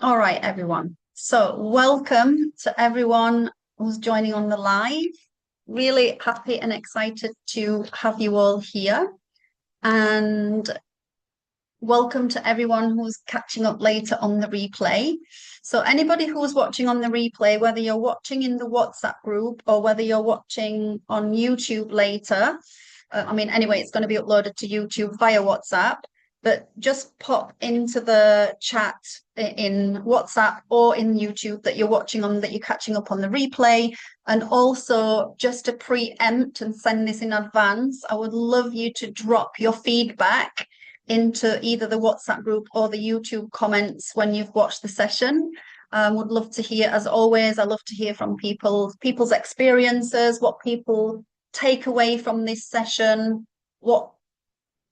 All right, everyone. So, welcome to everyone who's joining on the live. Really happy and excited to have you all here. And welcome to everyone who's catching up later on the replay. So, anybody who's watching on the replay, whether you're watching in the WhatsApp group or whether you're watching on YouTube later, anyway, it's going to be uploaded to YouTube via WhatsApp. But just pop into the chat in WhatsApp or in YouTube that you're watching on, that you're catching up on the replay. And also, just to preempt and send this in advance, I would love you to drop your feedback into either the WhatsApp group or the YouTube comments when you've watched the session. Would love to hear, as always, I love to hear from people's experiences, what people take away from this session, what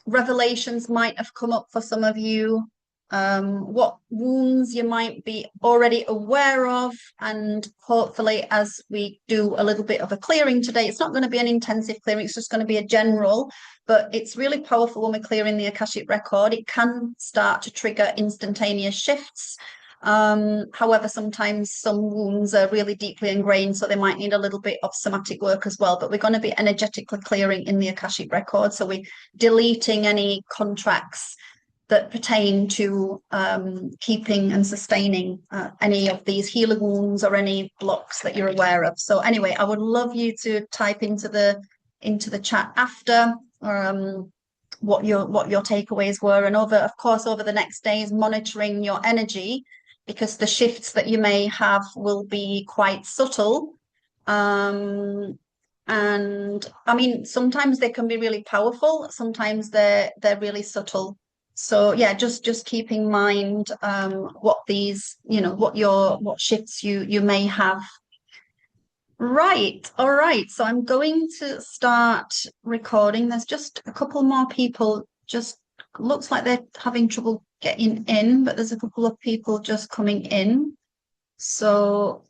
revelations might have come up for some of you, what wounds you might be already aware of, and hopefully as we do a little bit of a clearing today, it's not going to be an intensive clearing, it's just going to be a general, but it's really powerful when we're clearing the Akashic record. It can start to trigger instantaneous shifts. However, sometimes some wounds are really deeply ingrained, so they might need a little bit of somatic work as well. But we're going to be energetically clearing in the Akashic record. So we're deleting any contracts that pertain to keeping and sustaining any of these healer wounds or any blocks that you're aware of. So anyway, I would love you to type into the chat after what your takeaways were, and of course over the next days monitoring your energy, because the shifts that you may have will be quite subtle. And I mean, sometimes they can be really powerful, sometimes they're really subtle. So yeah, just keep in mind what these, what shifts you may have. Right, all right. So I'm going to start recording. There's just a couple more people, just looks like they're having trouble getting in, but there's a couple of people just coming in. So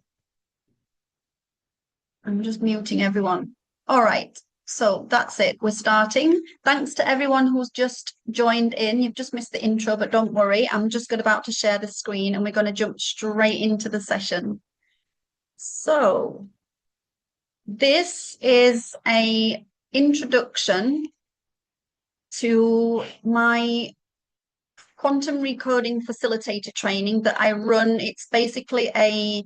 I'm just muting everyone. All right, so that's it. We're starting. Thanks to everyone who's just joined in. You've just missed the intro, but don't worry. I'm just about to share the screen and we're going to jump straight into the session. So this is an introduction to my quantum recoding facilitator training that I run. It's basically a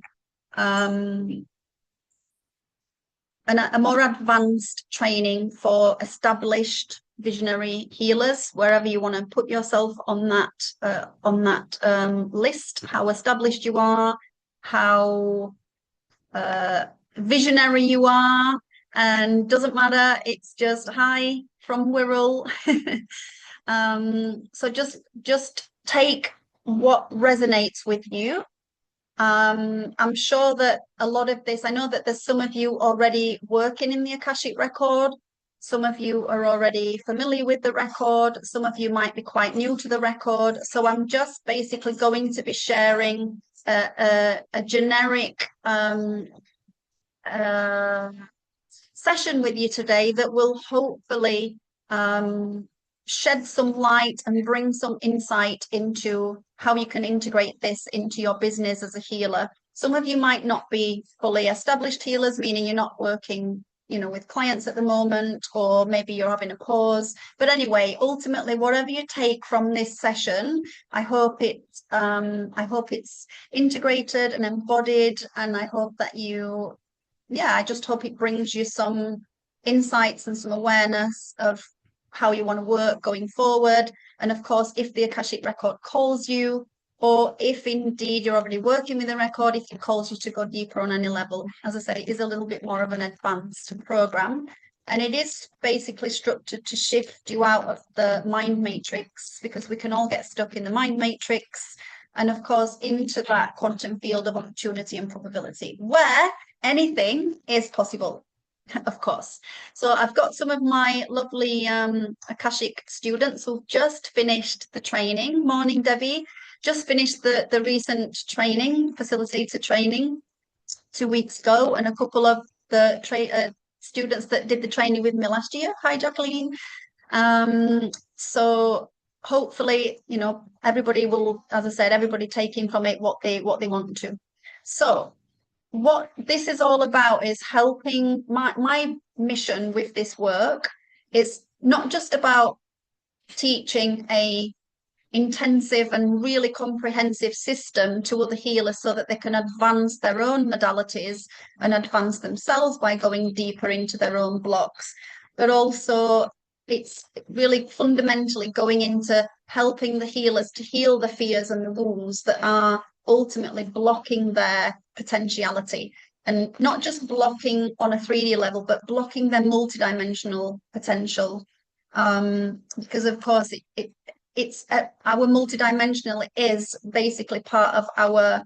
more advanced training for established visionary healers, wherever you want to put yourself on that list, how established you are, how visionary you are, and doesn't matter, it's just hi from Wirral. So just take what resonates with you. I'm sure that a lot of this, I know that there's some of you already working in the Akashic record, some of you are already familiar with the record, some of you might be quite new to the record. So I'm just basically going to be sharing a generic session with you today that will hopefully shed some light and bring some insight into how you can integrate this into your business as a healer. Some of you might not be fully established healers, meaning you're not working, with clients at the moment, or maybe you're having a pause. But anyway, ultimately, whatever you take from this session, I hope it's integrated and embodied, and I hope that I just hope it brings you some insights and some awareness of how you want to work going forward. And of course, if the Akashic record calls you, or if indeed you're already working with the record, if it calls you to go deeper on any level, as I said, it is a little bit more of an advanced program. And it is basically structured to shift you out of the mind matrix, because we can all get stuck in the mind matrix, and of course into that quantum field of opportunity and probability, where anything is possible. Of course. So I've got some of my lovely Akashic students who've just finished the training. Morning, Debbie. Just finished the recent training, facilitator training, 2 weeks ago, and a couple of the students that did the training with me last year. Hi, Jacqueline. So hopefully, you know, everybody will, as I said, everybody taking from it what they want to. So what this is all about is helping. My mission with this work is not just about teaching a intensive and really comprehensive system to other healers so that they can advance their own modalities and advance themselves by going deeper into their own blocks, but also it's really fundamentally going into helping the healers to heal the fears and the wounds that are ultimately blocking their potentiality, and not just blocking on a 3D level, but blocking their multidimensional potential. Because of course it's our multidimensional is basically part of our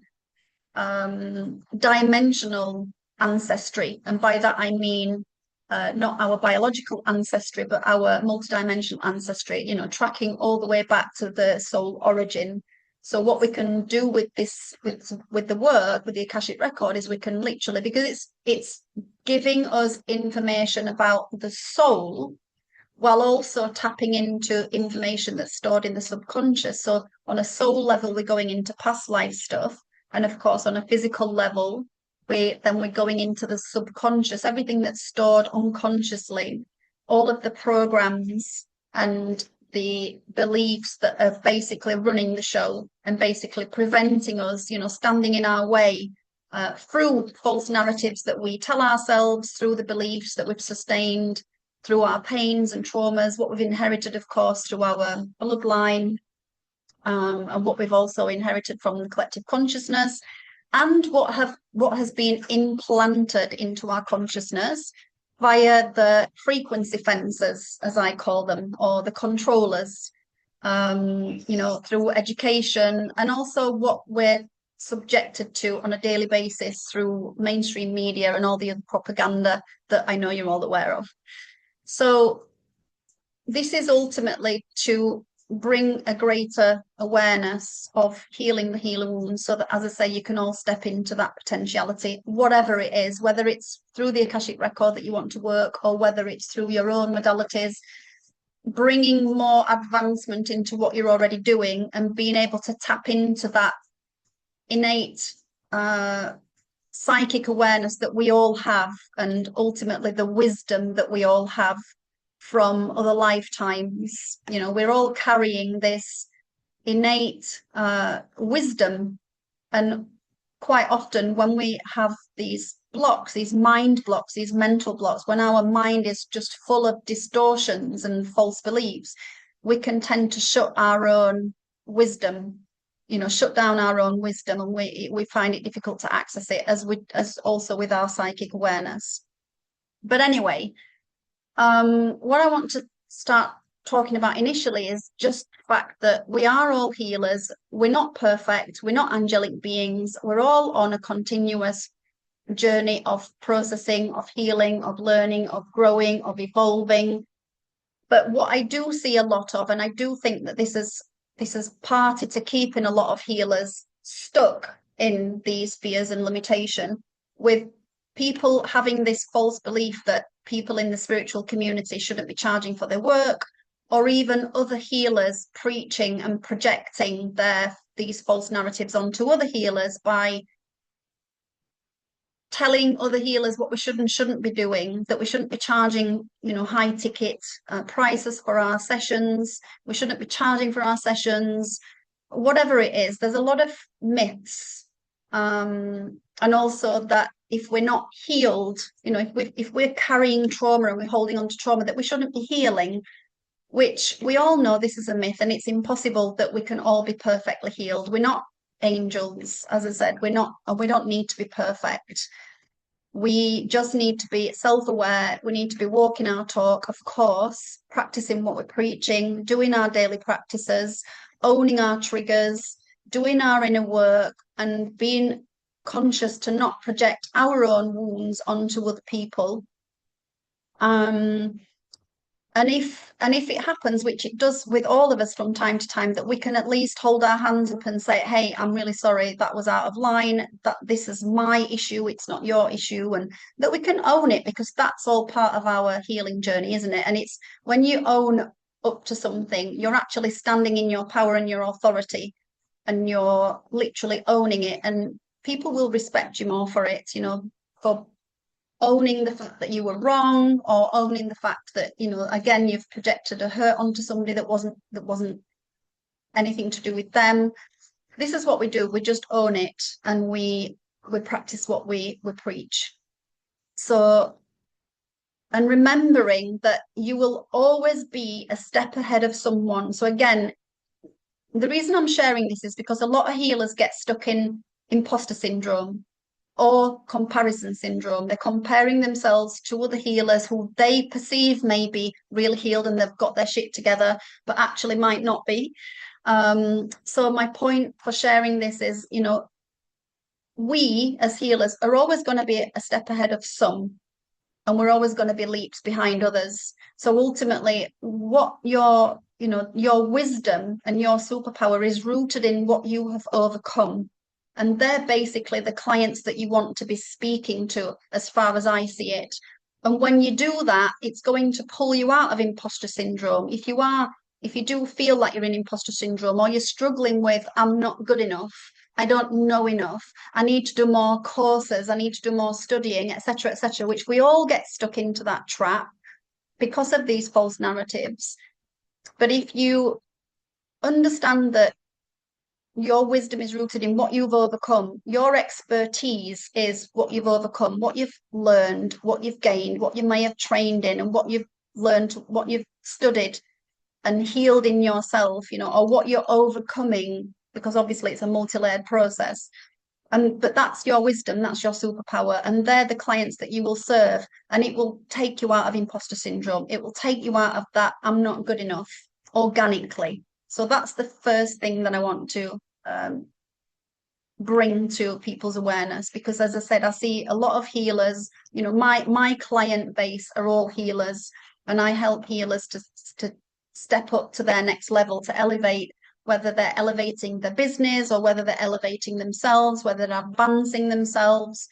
dimensional ancestry, and by that I mean not our biological ancestry, but our multidimensional ancestry, you know, tracking all the way back to the soul origin. So what we can do with this, with the work, with the Akashic record, is we can literally, because it's giving us information about the soul while also tapping into information that's stored in the subconscious. So on a soul level, we're going into past life stuff. And of course, on a physical level, we're going into the subconscious, everything that's stored unconsciously, all of the programs and the beliefs that are basically running the show and basically preventing us, you know, standing in our way through false narratives that we tell ourselves, through the beliefs that we've sustained, through our pains and traumas, what we've inherited, of course, through our bloodline, and what we've also inherited from the collective consciousness, and what has been implanted into our consciousness via the frequency fences, as I call them, or the controllers, you know, through education, and also what we're subjected to on a daily basis through mainstream media and all the other propaganda that I know you're all aware of. So this is ultimately to bring a greater awareness of healing the healer wounds, so that, as I say, you can all step into that potentiality, whatever it is, whether it's through the Akashic record that you want to work, or whether it's through your own modalities, bringing more advancement into what you're already doing and being able to tap into that innate psychic awareness that we all have, and ultimately the wisdom that we all have from other lifetimes. You know, we're all carrying this innate wisdom, and quite often when we have these blocks, these mind blocks, these mental blocks, when our mind is just full of distortions and false beliefs, we can tend to shut our own wisdom, you know, shut down our own wisdom, and we find it difficult to access it, as also with our psychic awareness. But anyway, what I want to start talking about initially is just the fact that we are all healers. We're not perfect. We're not angelic beings. We're all on a continuous journey of processing, of healing, of learning, of growing, of evolving. But what I do see a lot of, and I do think that this is party to keeping a lot of healers stuck in these fears and limitation, with people having this false belief that people in the spiritual community shouldn't be charging for their work, or even other healers preaching and projecting these false narratives onto other healers by telling other healers what we should and shouldn't be doing, that we shouldn't be charging, you know, high ticket prices for our sessions, we shouldn't be charging for our sessions, whatever it is. There's a lot of myths, and also that if we're not healed, you know, if we're carrying trauma and we're holding on to trauma, that we shouldn't be healing, which we all know this is a myth, and it's impossible that we can all be perfectly healed. We're not angels, as I said. We don't need to be perfect. We just need to be self-aware. We need to be walking our talk, of course, practicing what we're preaching, doing our daily practices, owning our triggers, doing our inner work, and being conscious to not project our own wounds onto other people. And if it happens, which it does with all of us from time to time, that we can at least hold our hands up and say, hey, I'm really sorry, that was out of line, that this is my issue, it's not your issue, and that we can own it, because that's all part of our healing journey, isn't it? And it's when you own up to something, you're actually standing in your power and your authority, and you're literally owning it. And people will respect you more for it, for owning the fact that you were wrong, or owning the fact that, again, you've projected a hurt onto somebody that wasn't anything to do with them. This is what we do. We just own it, and we practice what we preach. So, and remembering that you will always be a step ahead of someone. So again, the reason I'm sharing this is because a lot of healers get stuck in imposter syndrome or comparison syndrome. They're comparing themselves to other healers who they perceive may be really healed and they've got their shit together, but actually might not be. So my point for sharing this is, we as healers are always going to be a step ahead of some, and we're always going to be leaps behind others. So ultimately, what your wisdom and your superpower is rooted in what you have overcome. And they're basically the clients that you want to be speaking to, as far as I see it. And when you do that, it's going to pull you out of imposter syndrome. If you do feel like you're in imposter syndrome, or you're struggling with, I'm not good enough, I don't know enough, I need to do more courses, I need to do more studying, etc., which we all get stuck into that trap because of these false narratives. But if you understand that your wisdom is rooted in what you've overcome, your expertise is what you've overcome, what you've learned, what you've gained, what you may have trained in, and what you've learned, what you've studied and healed in yourself, or what you're overcoming, because obviously it's a multi-layered process. But that's your wisdom, that's your superpower, and they're the clients that you will serve, and it will take you out of imposter syndrome. It will take you out of that I'm not good enough organically. So that's the first thing that I want to bring to people's awareness, because as I said, I see a lot of healers, my client base are all healers, and I help healers to step up to their next level, to elevate, whether they're elevating their business or whether they're elevating themselves, whether they're advancing themselves,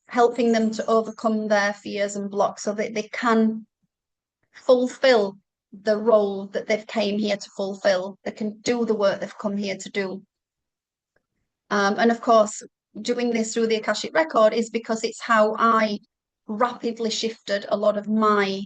helping them to overcome their fears and blocks so that they can fulfill the role that they've came here to fulfill. They can do the work they've come here to do. And of course, doing this through the Akashic record is because it's how I rapidly shifted a lot of my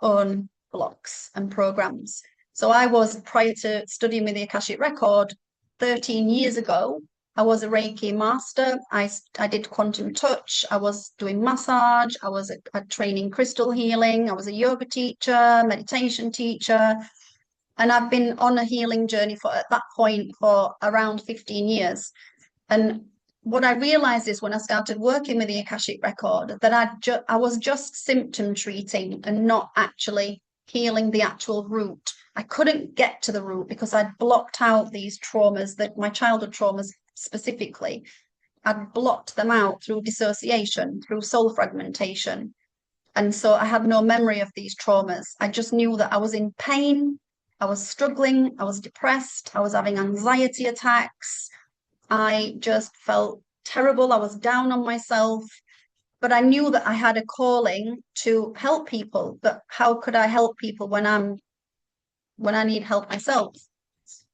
own blocks and programs. So I was, prior to studying with the Akashic record 13 years ago, I was a Reiki master. I did quantum touch. I was doing massage. I was a training crystal healing. I was a yoga teacher, meditation teacher. And I've been on a healing journey at that point for around 15 years. And what I realized is when I started working with the Akashic record, that I was just symptom treating and not actually healing the actual root. I couldn't get to the root because I'd blocked out these traumas, that my childhood traumas specifically. I'd blocked them out through dissociation, through soul fragmentation. And so I had no memory of these traumas. I just knew that I was in pain, I was struggling, I was depressed, I was having anxiety attacks. I just felt terrible. I was down on myself, but I knew that I had a calling to help people. But how could I help people when I need help myself?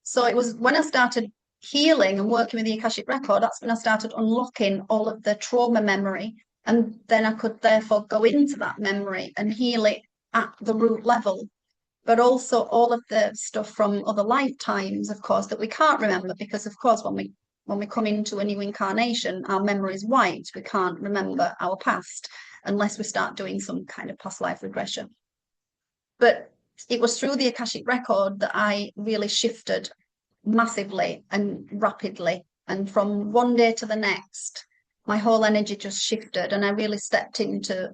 So it was when I started healing and working with the Akashic record, that's when I started unlocking all of the trauma memory. And then I could therefore go into that memory and heal it at the root level. But also all of the stuff from other lifetimes, of course, that we can't remember, because of course when we come into a new incarnation, our memory is wiped. We can't remember our past unless we start doing some kind of past life regression. But it was through the Akashic record that I really shifted massively and rapidly. And from one day to the next, my whole energy just shifted, and I really stepped into,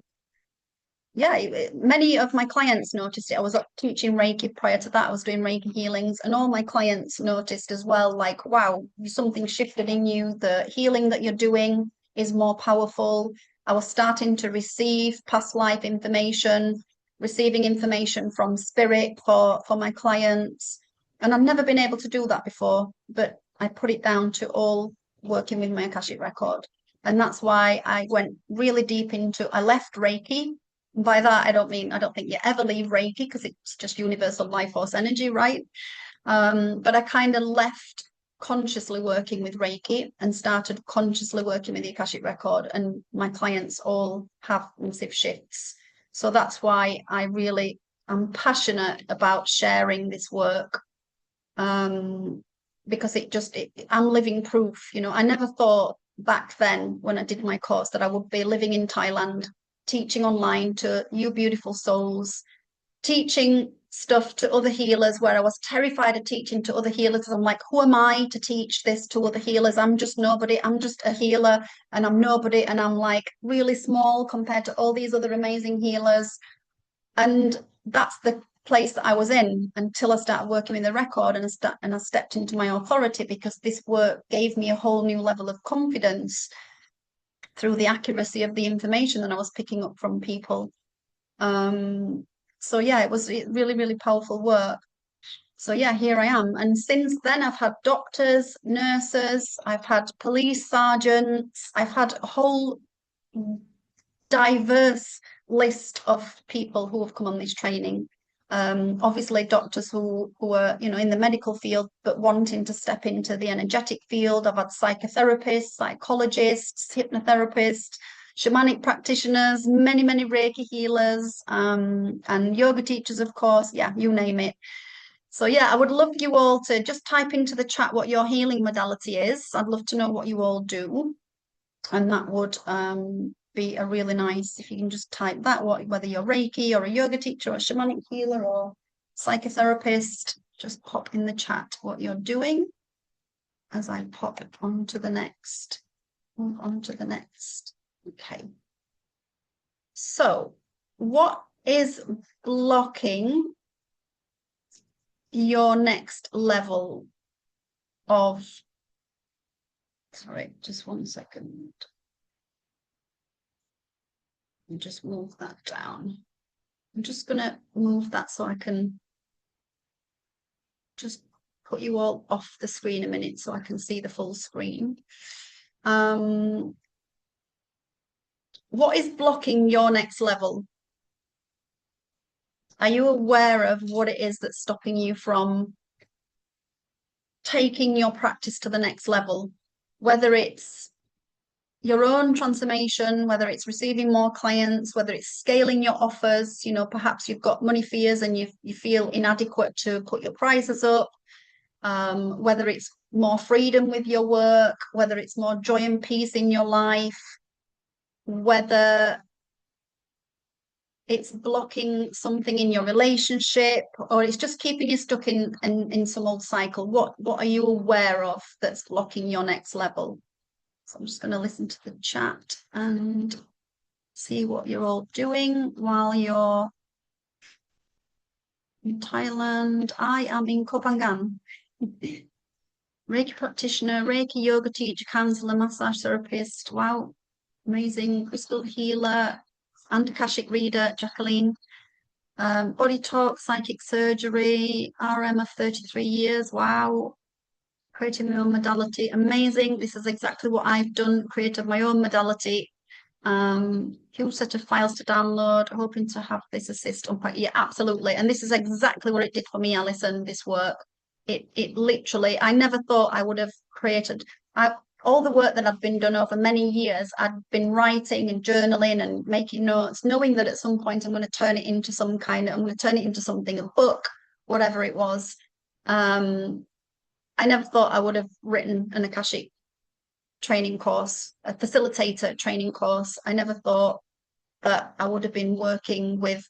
many of my clients noticed it. I was teaching Reiki prior to that. I was doing Reiki healings, and all my clients noticed as well, like, wow, something shifted in you. The healing that you're doing is more powerful. I was starting to receive past life information, receiving information from spirit for my clients. And I've never been able to do that before, but I put it down to all working with my Akashic record. And that's why I went really deep I left Reiki By that, I don't think you ever leave Reiki, because it's just universal life force energy, right? But I kind of left consciously working with Reiki and started consciously working with the Akashic record, and my clients all have massive shifts. So that's why I'm passionate about sharing this work, because I'm living proof. I never thought back then when I did my course that I would be living in Thailand, teaching online to you beautiful souls, teaching stuff to other healers, where I was terrified of teaching to other healers, because I'm like, who am I to teach this to other healers? I'm just nobody. I'm just a healer, and I'm nobody, and I'm like really small compared to all these other amazing healers. And that's the place that I was in until I started working in the record, and I stepped into my authority, because this work gave me a whole new level of confidence through the accuracy of the information that I was picking up from people. So yeah, it was really, really powerful work. So yeah, here I am. And since then, I've had doctors, nurses, I've had police sergeants, I've had a whole diverse list of people who have come on this training. Obviously doctors who are, in the medical field, but wanting to step into the energetic field. I've had psychotherapists, psychologists, hypnotherapists, shamanic practitioners, many, many Reiki healers, and yoga teachers, of course. Yeah, you name it. So yeah, I would love you all to just type into the chat what your healing modality is. I'd love to know what you all do. And that would be a really nice, if you can just type that, whether you're Reiki or a yoga teacher or a shamanic healer or psychotherapist, just pop in the chat what you're doing as I pop onto the next, move on to the next. Okay. So what is blocking your next level of, sorry, just 1 second. And just move that down. I'm just going to move that so I can just put you all off the screen a minute so I can see the full screen. What is blocking your next level? Are you aware of what it is that's stopping you from taking your practice to the next level? Whether it's your own transformation, whether it's receiving more clients, whether it's scaling your offers, perhaps you've got money fears and you feel inadequate to put your prices up, whether it's more freedom with your work, whether it's more joy and peace in your life, whether it's blocking something in your relationship, or it's just keeping you stuck in some old cycle. What are you aware of that's blocking your next level? So I'm just going to listen to the chat and see what you're all doing while you're in Thailand. I am in Koh Phangan. Reiki practitioner, Reiki yoga teacher, counselor, massage therapist. Wow, amazing. Crystal healer and Akashic reader, Jacqueline. Body talk, psychic surgery, RM of 33 years. Wow. Creating my own modality, amazing. This is exactly what I've done, created my own modality. Huge set of files to download, hoping to have this assist on. Yeah, absolutely. And this is exactly what it did for me, Alison, this work. It literally, I never thought I would have created all the work that I've been done over many years. I'd been writing and journaling and making notes, knowing that at some point I'm going to turn it into something, a book, whatever it was. I never thought I would have written an Akashic training course, a facilitator training course. I never thought that I would have been working with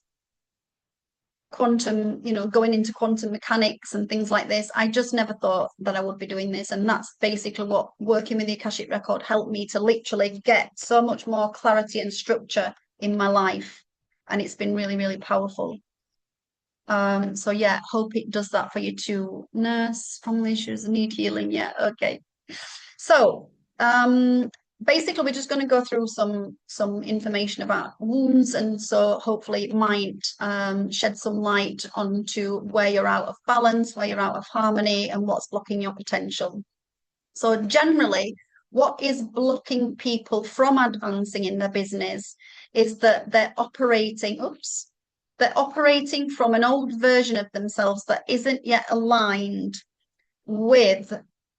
quantum, going into quantum mechanics and things like this. I just never thought that I would be doing this. And that's basically what working with the Akashic record helped me to literally get so much more clarity and structure in my life. And it's been really, really powerful. So yeah, hope it does that for you too. Nurse, family issues, need healing. Yeah, okay. So basically we're just going to go through some information about wounds, and so hopefully it might shed some light onto where you're out of balance, where you're out of harmony, and what's blocking your potential. So generally, what is blocking people from advancing in their business is that they're operating from an old version of themselves that isn't yet aligned with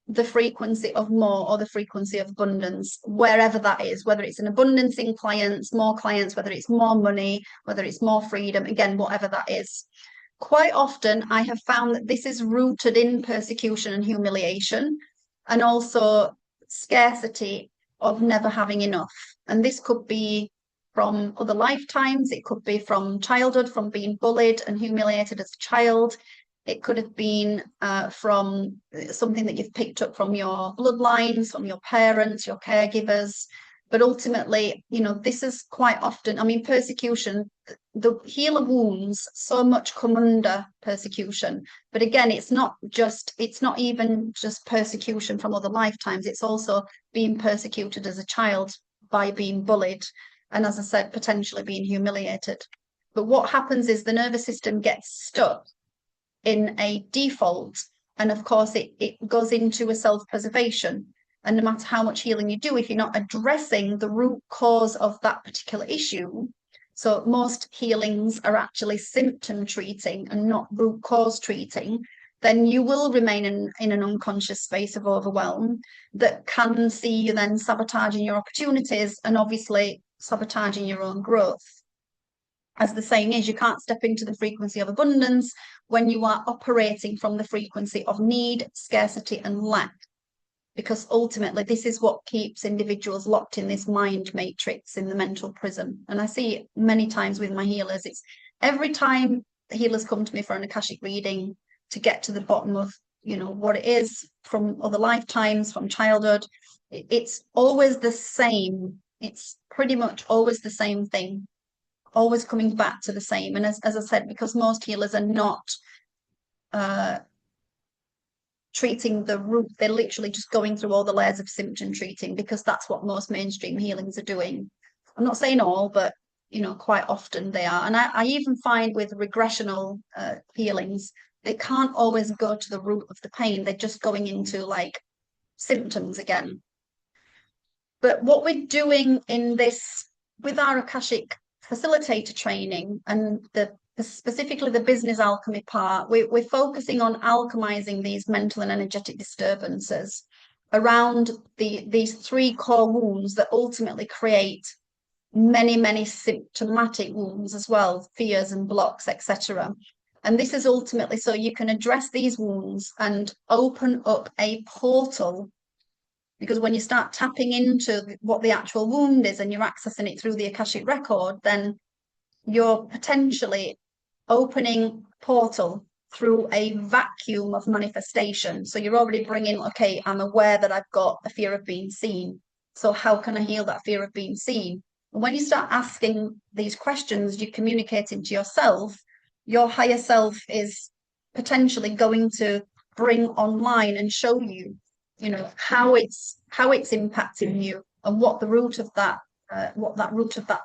the frequency of more or the frequency of abundance, wherever that is, whether it's an abundance in clients, whether it's more money, whether it's more freedom, again, whatever that is. Quite often, I have found that this is rooted in persecution and humiliation, and also scarcity of never having enough. And this could be from other lifetimes, it could be from childhood, from being bullied and humiliated as a child. It could have been from something that you've picked up from your bloodlines, from your parents, your caregivers. But ultimately, this is quite often, I mean, persecution, the healer wounds so much come under persecution. But again, it's not even just persecution from other lifetimes. It's also being persecuted as a child by being bullied. And as I said, potentially being humiliated. But what happens is the nervous system gets stuck in a default, and of course it goes into a self-preservation. And no matter how much healing you do, if you're not addressing the root cause of that particular issue, so most healings are actually symptom treating and not root cause treating, then you will remain in an unconscious space of overwhelm that can see you then sabotaging your opportunities and obviously sabotaging your own growth. As the saying is, you can't step into the frequency of abundance when you are operating from the frequency of need, scarcity, and lack. Because ultimately, this is what keeps individuals locked in this mind matrix, in the mental prison. And I see it many times with my healers. It's every time the healers come to me for an Akashic reading to get to the bottom of, what it is from other lifetimes, from childhood. It's always the same. It's pretty much always the same thing. Always coming back to the same. And as I said, because most healers are not treating the root, they're literally just going through all the layers of symptom treating, because that's what most mainstream healings are doing. I'm not saying all, but quite often they are. And I even find with regressional healings, they can't always go to the root of the pain. They're just going into like symptoms again. But what we're doing in this with our Akashic Facilitator training and specifically the business alchemy part, we're focusing on alchemizing these mental and energetic disturbances around these three core wounds that ultimately create many symptomatic wounds as well, fears and blocks, etc. And this is ultimately so you can address these wounds and open up a portal. Because when you start tapping into what the actual wound is and you're accessing it through the Akashic record, then you're potentially opening a portal through a vacuum of manifestation. So you're already bringing, okay, I'm aware that I've got a fear of being seen. So how can I heal that fear of being seen? And when you start asking these questions, you're communicating to yourself. Your higher self is potentially going to bring online and show you, how it's impacting you and what the root of that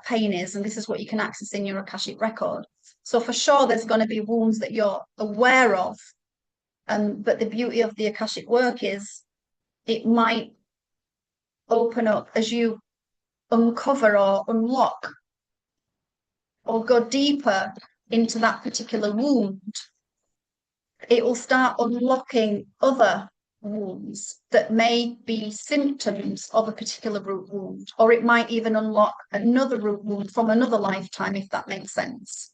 pain is. And this is what you can access in your Akashic record. So for sure, there's going to be wounds that you're aware of. But the beauty of the Akashic work is it might open up as you uncover or unlock or go deeper into that particular wound. It will start unlocking other wounds that may be symptoms of a particular root wound, or it might even unlock another root wound from another lifetime, if that makes sense.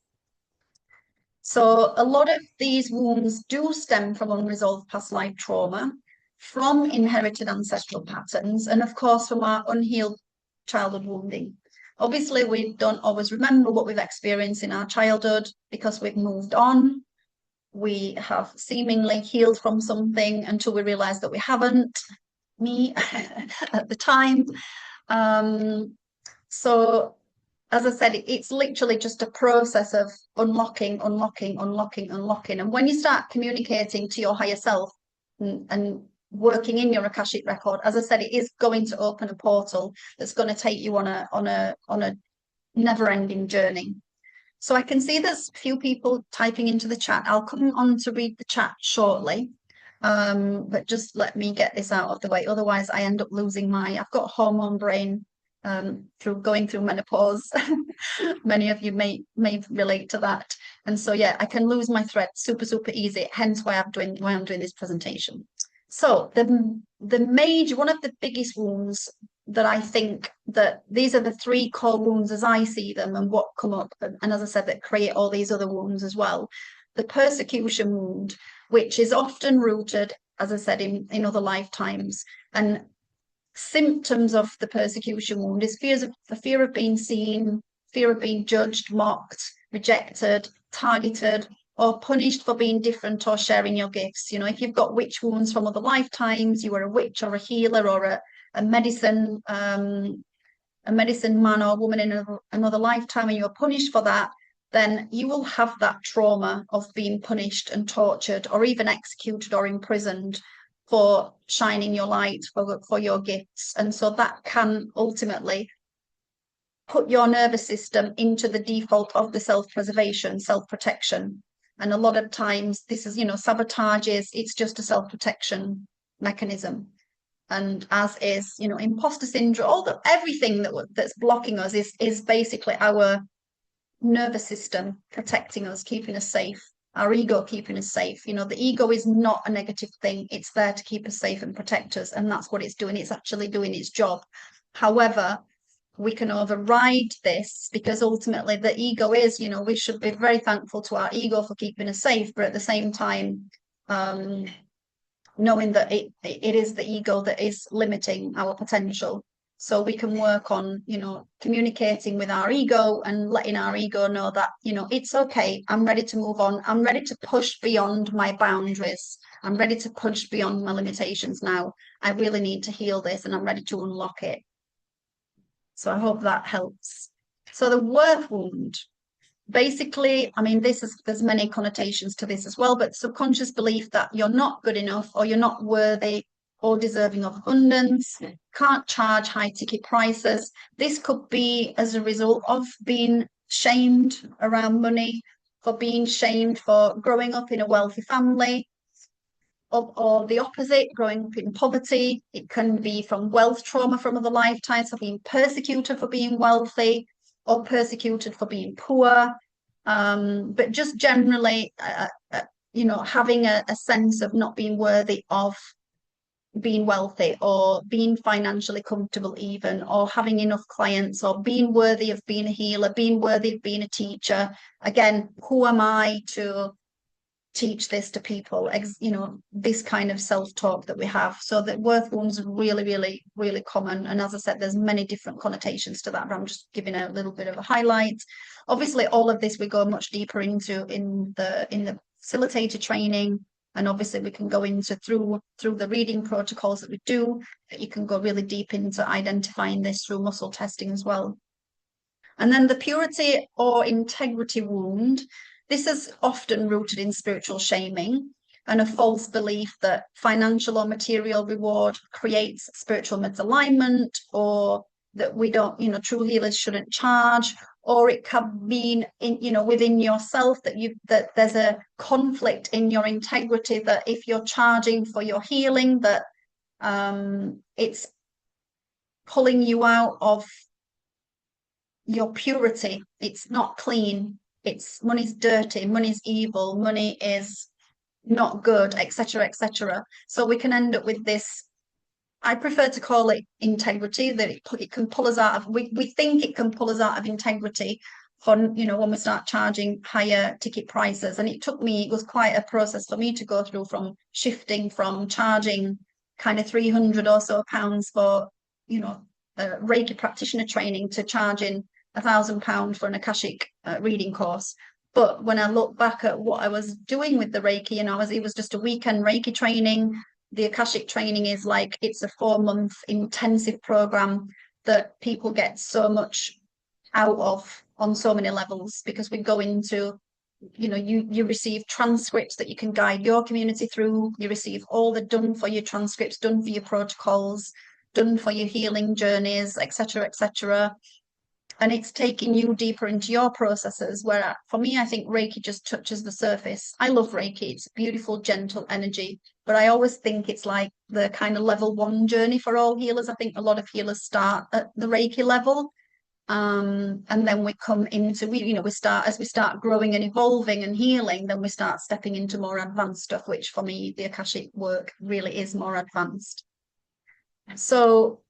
So a lot of these wounds do stem from unresolved past life trauma, from inherited ancestral patterns, and of course from our unhealed childhood wounding. Obviously, we don't always remember what we've experienced in our childhood because we've moved on. We have seemingly healed from something until we realize that we haven't, me at the time. So as I said, it's literally just a process of unlocking. And when you start communicating to your higher self and working in your Akashic record, as I said, it is going to open a portal that's going to take you on a never-ending journey. So I can see there's a few people typing into the chat. I'll come on to read the chat shortly, but just let me get this out of the way. Otherwise, I end up losing I've got hormone brain through going through menopause. Many of you may relate to that. And so, yeah, I can lose my thread super, super easy, hence why I'm doing this presentation. So one of the biggest wounds that I think that these are the three core wounds as I see them and what come up, and as I said, that create all these other wounds as well. The persecution wound, which is often rooted, as I said, in other lifetimes. And symptoms of the persecution wound is the fear of being seen, fear of being judged, mocked, rejected, targeted, or punished for being different or sharing your gifts. If you've got witch wounds from other lifetimes, you were a witch or a healer or a medicine man or woman in another lifetime, and you were punished for that, then you will have that trauma of being punished and tortured or even executed or imprisoned for shining your light, for your gifts. And so that can ultimately put your nervous system into the default of the self-preservation, self-protection. And a lot of times this is, sabotages, it's just a self-protection mechanism. And as is, imposter syndrome, everything that's blocking us is basically our nervous system protecting us, keeping us safe. Our ego keeping us safe. The ego is not a negative thing. It's there to keep us safe and protect us. And that's what it's doing. It's actually doing its job. However, we can override this because ultimately the ego is, we should be very thankful to our ego for keeping us safe. But at the same time, knowing that it is the ego that is limiting our potential. So we can work on, communicating with our ego and letting our ego know that, it's okay. I'm ready to move on. I'm ready to push beyond my boundaries. I'm ready to push beyond my limitations now. I really need to heal this and I'm ready to unlock it. So I hope that helps. So the worth wound. Basically, there's many connotations to this as well, but subconscious belief that you're not good enough or you're not worthy or deserving of abundance, can't charge high ticket prices. This could be as a result of being shamed around money, for being shamed for growing up in a wealthy family, or the opposite, growing up in poverty. It can be from wealth trauma from other lifetimes, for being persecuted for being wealthy or persecuted for being poor. But just generally, having a sense of not being worthy of being wealthy or being financially comfortable even, or having enough clients, or being worthy of being a healer, being worthy of being a teacher. Again, who am I to teach this to people? This kind of self-talk that we have. So the worth wounds are really, really, really common. And as I said, there's many different connotations to that, but I'm just giving a little bit of a highlight. Obviously, all of this we go much deeper into in the facilitator training. And obviously we can go into through the reading protocols that we do, that you can go really deep into identifying this through muscle testing as well. And then the purity or integrity wound. This is often rooted in spiritual shaming and a false belief that financial or material reward creates spiritual misalignment, or that we don't, true healers shouldn't charge, or it can be within yourself that there's a conflict in your integrity, that if you're charging for your healing, that it's pulling you out of your purity. It's not clean. Money's dirty, money's evil, money is not good, etc., etc. So we can end up with this. I prefer to call it integrity, that it can pull us out of, we think it can pull us out of integrity for, when we start charging higher ticket prices. And it was quite a process for me to go through, from shifting from charging kind of 300 or so pounds for, Reiki practitioner training, to charging £1,000 for an Akashic reading course. But when I look back at what I was doing with the Reiki, it was just a weekend Reiki training. The Akashic training is it's a 4-month intensive program that people get so much out of on so many levels, because we go into, you receive transcripts that you can guide your community through. You receive all the done for your transcripts, done for your protocols, done for your healing journeys, etc., etc. and it's taking you deeper into your processes. Where for me, I think Reiki just touches the surface. I love Reiki. It's beautiful, gentle energy, but I always think it's like the kind of level one journey for all healers. I think a lot of healers start at the Reiki level. And then we come into, we start, as we start growing and evolving and healing, then we start stepping into more advanced stuff, which for me, the Akashic work really is more advanced. So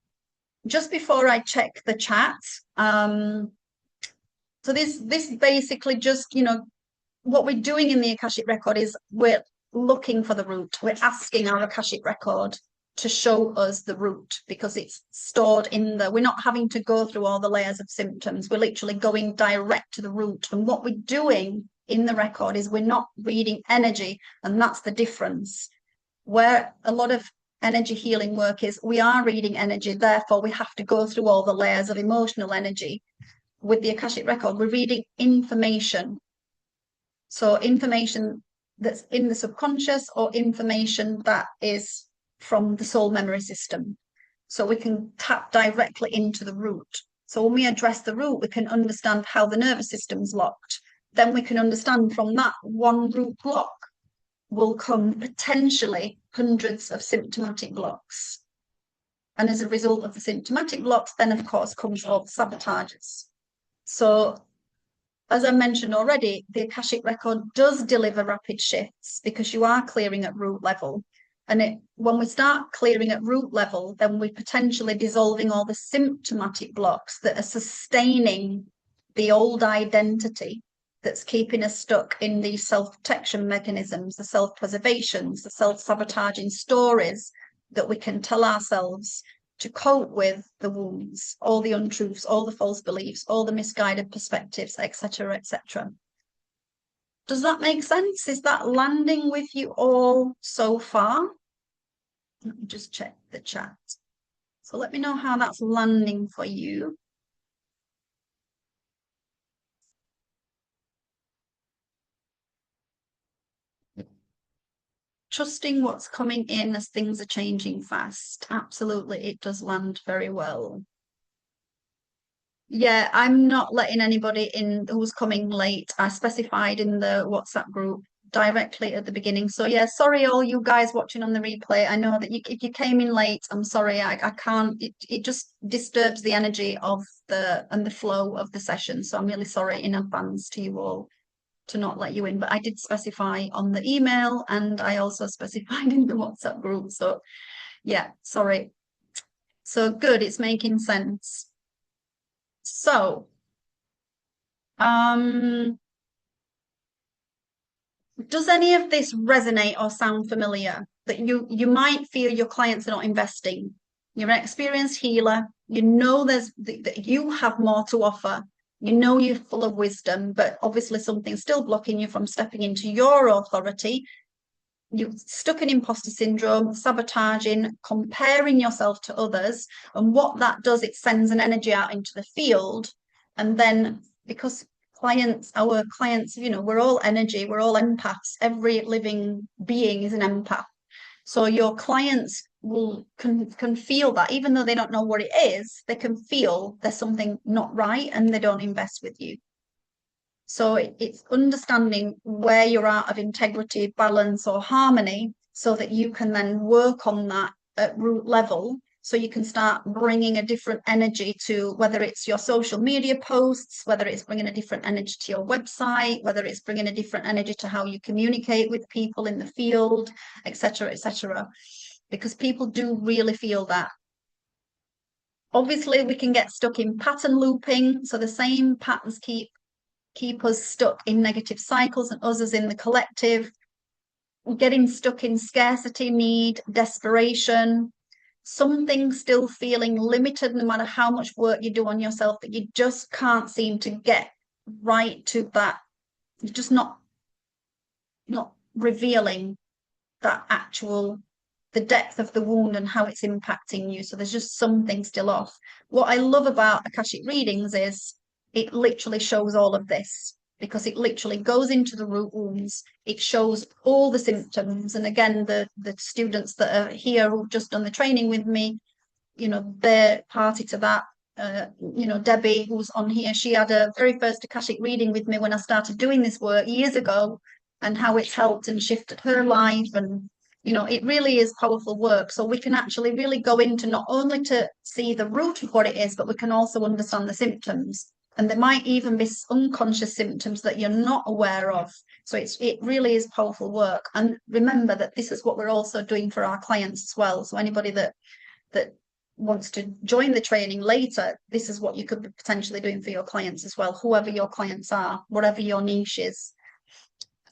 just before I check the chat, so this basically just, what we're doing in the Akashic record is we're looking for the root. We're asking our Akashic record to show us the root, because it's stored in we're not having to go through all the layers of symptoms. We're literally going direct to the root. And what we're doing in the record is we're not reading energy. And that's the difference. Where a lot of energy healing work is, we are reading energy. Therefore, we have to go through all the layers of emotional energy. With the Akashic record, we're reading information. So information that's in the subconscious, or information that is from the soul memory system. So we can tap directly into the root. So when we address the root, we can understand how the nervous system's locked. Then we can understand from that one root block will come potentially hundreds of symptomatic blocks. And as a result of the symptomatic blocks, then of course comes all the sabotages. So as I mentioned already, the Akashic record does deliver rapid shifts, because you are clearing at root level. And when we start clearing at root level, then we're potentially dissolving all the symptomatic blocks that are sustaining the old identity that's keeping us stuck in these self-protection mechanisms, the self-preservations, the self-sabotaging stories that we can tell ourselves to cope with the wounds, all the untruths, all the false beliefs, all the misguided perspectives, etc., etc. Does that make sense? Is that landing with you all so far? Let me just check the chat. So let me know how that's landing for you. Trusting what's coming in as things are changing fast. Absolutely, it does land very well. Yeah, I'm not letting anybody in who's coming late. I specified in the WhatsApp group directly at the beginning. So yeah, sorry all you guys watching on the replay. I know that if you came in late, I'm sorry, I can't, it just disturbs the energy of and the flow of the session. So I'm really sorry in advance to you all to not let you in, but I did specify on the email, and I also specified in the WhatsApp group. So yeah, sorry. So good, it's making sense. So, does any of this resonate or sound familiar? That you might feel your clients are not investing. You're an experienced healer. You know that you have more to offer. You know you're full of wisdom, but obviously something's still blocking you from stepping into your authority. You're stuck in imposter syndrome, sabotaging, comparing yourself to others. And what that does, it sends an energy out into the field. And then because our clients, we're all energy, we're all empaths. Every living being is an empath. So your clients can feel that, even though they don't know what it is, they can feel there's something not right, and they don't invest with you. So it's understanding where you're out of integrity, balance, or harmony, so that you can then work on that at root level. So you can start bringing a different energy to, whether it's your social media posts, whether it's bringing a different energy to your website, whether it's bringing a different energy to how you communicate with people in the field, etc., etc. Because people do really feel that. Obviously, we can get stuck in pattern looping. So the same patterns keep us stuck in negative cycles, and us as in the collective, getting stuck in scarcity, need, desperation, something still feeling limited no matter how much work you do on yourself, that you just can't seem to get right to that. You're just not revealing that the depth of the wound and how it's impacting you. So there's just something still off. What I love about Akashic readings is it literally shows all of this, because it literally goes into the root wounds. It shows all the symptoms. And again, the students that are here who've just done the training with me, they're party to that. Debbie, who's on here, she had a very first Akashic reading with me when I started doing this work years ago, and how it's helped and shifted her life. And, it really is powerful work. So we can actually really go into not only to see the root of what it is, but we can also understand the symptoms. And there might even be unconscious symptoms that you're not aware of. So it really is powerful work. And remember that this is what we're also doing for our clients as well. So anybody that wants to join the training later, this is what you could be potentially doing for your clients as well, whoever your clients are, whatever your niche is.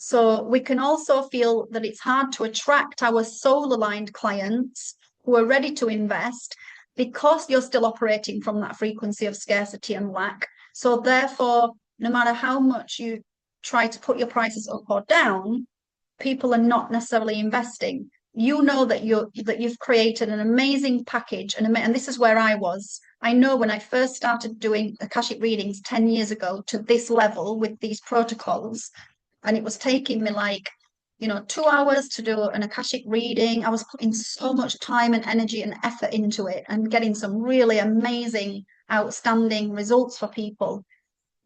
So we can also feel that it's hard to attract our soul-aligned clients who are ready to invest because you're still operating from that frequency of scarcity and lack. So therefore, no matter how much you try to put your prices up or down, people are not necessarily investing. You know that you've created an amazing package, and this is where I was. I know when I first started doing Akashic readings 10 years ago to this level with these protocols, and it was taking me 2 hours to do an Akashic reading. I was putting so much time and energy and effort into it and getting some really amazing, outstanding results for people.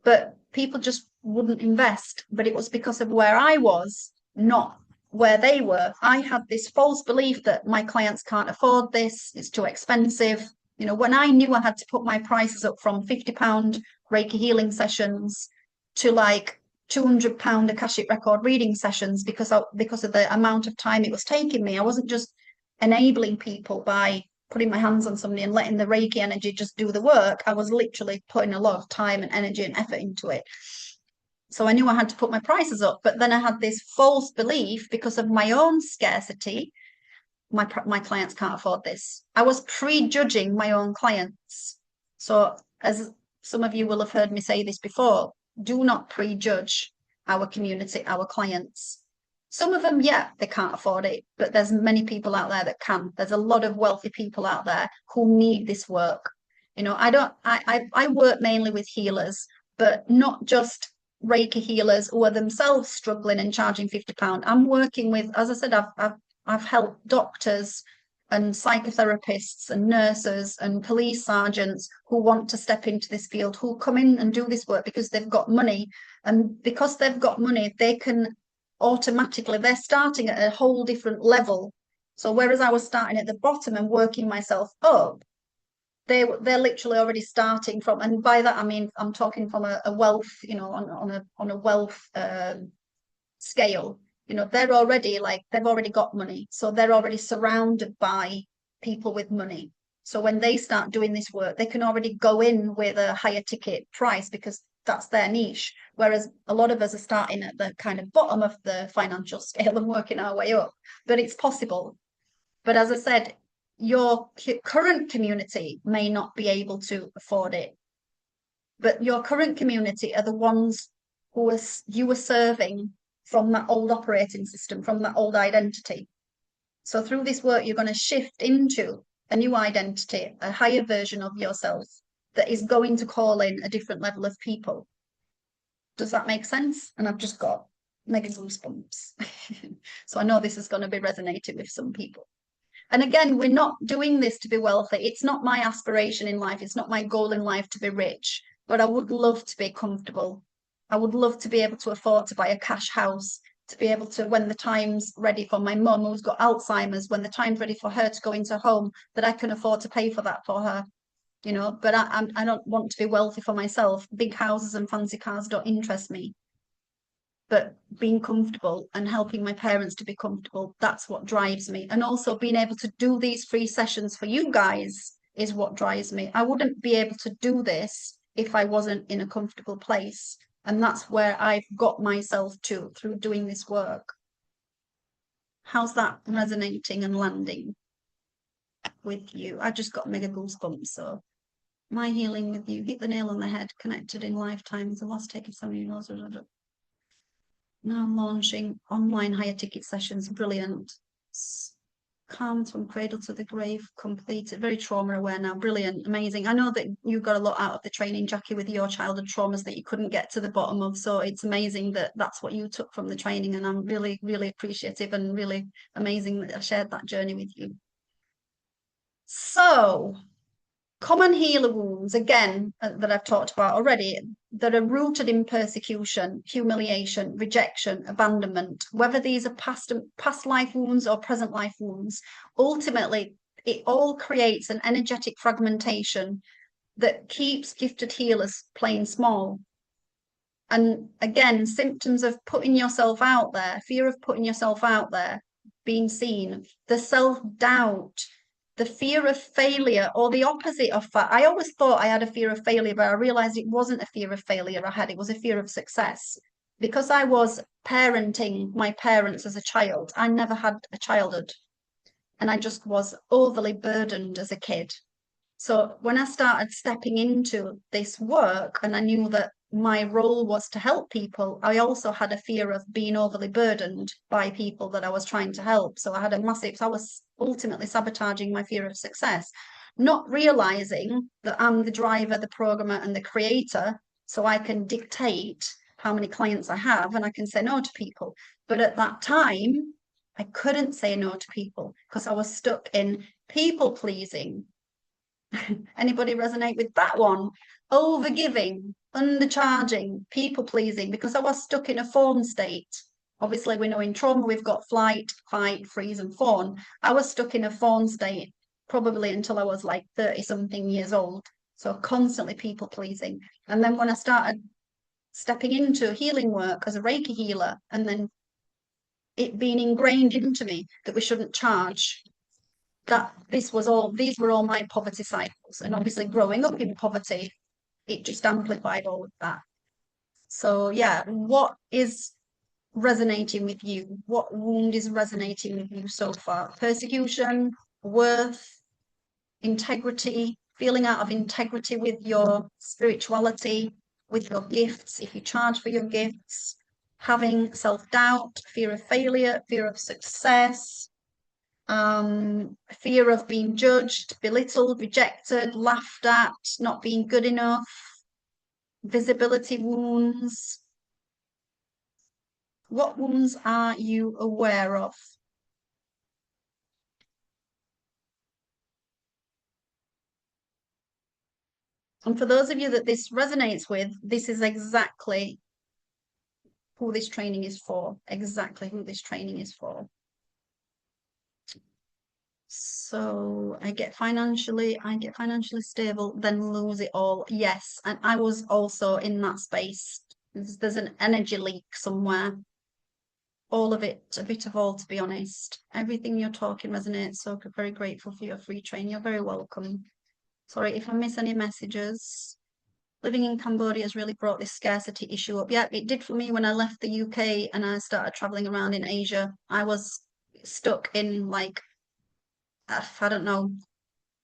But people just wouldn't invest. But it was because of where I was, not where they were. I had this false belief that my clients can't afford this, it's too expensive. When I knew I had to put my prices up from £50 Reiki healing sessions to £200 Akashic record reading sessions because of the amount of time it was taking me. I wasn't just enabling people by putting my hands on somebody and letting the Reiki energy just do the work. I was literally putting a lot of time and energy and effort into it. So I knew I had to put my prices up, but then I had this false belief because of my own scarcity. My clients can't afford this. I was prejudging my own clients. So as some of you will have heard me say this before, do not prejudge our community, our clients. Some of them, yeah, they can't afford it, but there's many people out there that can. There's a lot of wealthy people out there who need this work. I work mainly with healers, but not just Reiki healers who are themselves struggling and charging £50. I'm working with, as I said, I've helped doctors and psychotherapists and nurses and police sergeants who want to step into this field, who come in and do this work because they've got money. And because they've got money, they can automatically, they're starting at a whole different level. So whereas I was starting at the bottom and working myself up, they're literally already starting from, and by that I mean I'm talking from a wealth, on a wealth scale. They've already got money, so they're already surrounded by people with money. So when they start doing this work, they can already go in with a higher ticket price because that's their niche. Whereas a lot of us are starting at the kind of bottom of the financial scale and working our way up. But it's possible. But as I said, your current community may not be able to afford it. But your current community are the ones who you were serving from that old operating system, from that old identity. So through this work, you're going to shift into a new identity, a higher version of yourself that is going to call in a different level of people. Does that make sense? And I've just got mega goosebumps. So I know this is going to be resonating with some people. And again, we're not doing this to be wealthy. It's not my aspiration in life. It's not my goal in life to be rich, but I would love to be comfortable. I would love to be able to afford to buy a cash house, to be able to, when the time's ready for my mum who's got Alzheimer's, when the time's ready for her to go into home, that I can afford to pay for that for her. But I don't want to be wealthy for myself. Big houses and fancy cars don't interest me. But being comfortable and helping my parents to be comfortable, that's what drives me. And also being able to do these free sessions for you guys is what drives me. I wouldn't be able to do this if I wasn't in a comfortable place. And that's where I've got myself to through doing this work. How's that resonating and landing with you? I just got mega goosebumps. So my healing with you, hit the nail on the head, connected in lifetimes, the lost taking so many years. Now I'm launching online higher ticket sessions. Brilliant. Calmed from cradle to the grave, completed. Very trauma aware now. Brilliant. Amazing. I know that you got a lot out of the training, Jackie, with your childhood traumas that you couldn't get to the bottom of. So it's amazing that that's what you took from the training. And I'm really, really appreciative and really amazing that I shared that journey with you. So Common healer wounds, again, that I've talked about already, that are rooted in persecution, humiliation, rejection, abandonment, whether these are past life wounds or present life wounds, ultimately, it all creates an energetic fragmentation that keeps gifted healers playing small. And again, symptoms of putting yourself out there, fear of putting yourself out there, being seen, the self-doubt, the fear of failure, or the opposite of that. I always thought I had a fear of failure, but I realized it wasn't a fear of failure I had, it was a fear of success. Because I was parenting my parents as a child, I never had a childhood. And I just was overly burdened as a kid. So when I started stepping into this work and I knew that my role was to help people, I also had a fear of being overly burdened by people that I was trying to help. So I was ultimately sabotaging my fear of success, not realizing that I'm the driver, the programmer, and the creator. So I can dictate how many clients I have and I can say no to people. But at that time, I couldn't say no to people because I was stuck in people pleasing. Anybody resonate with that one? Overgiving, undercharging, people pleasing, because I was stuck in a fawn state. Obviously, we know in trauma we've got flight, fight, freeze, and fawn. I was stuck in a fawn state probably until I was like 30 something years old. So constantly people pleasing. And then when I started stepping into healing work as a Reiki healer, and then it being ingrained into me that we shouldn't charge, that these were all my poverty cycles. And obviously growing up in poverty, it just amplified all of that. So yeah, what is resonating with you? What wound is resonating with you so far? Persecution, worth, integrity, feeling out of integrity with your spirituality, with your gifts, if you charge for your gifts, having self-doubt, fear of failure, fear of success, fear of being judged, belittled, rejected, laughed at, not being good enough, visibility wounds. What wounds are you aware of? And for those of you that this resonates with, this is exactly who this training is for. Exactly who this training is for. So I get financially stable, then lose it all. Yes. And I was also in that space. There's an energy leak somewhere. All of it, a bit of all, to be honest. Everything you're talking resonates. So very grateful for your free training. You're very welcome. Sorry if I miss any messages. Living in Cambodia has really brought this scarcity issue up. Yeah, it did for me when I left the UK and I started traveling around in Asia. I was stuck in like, I don't know,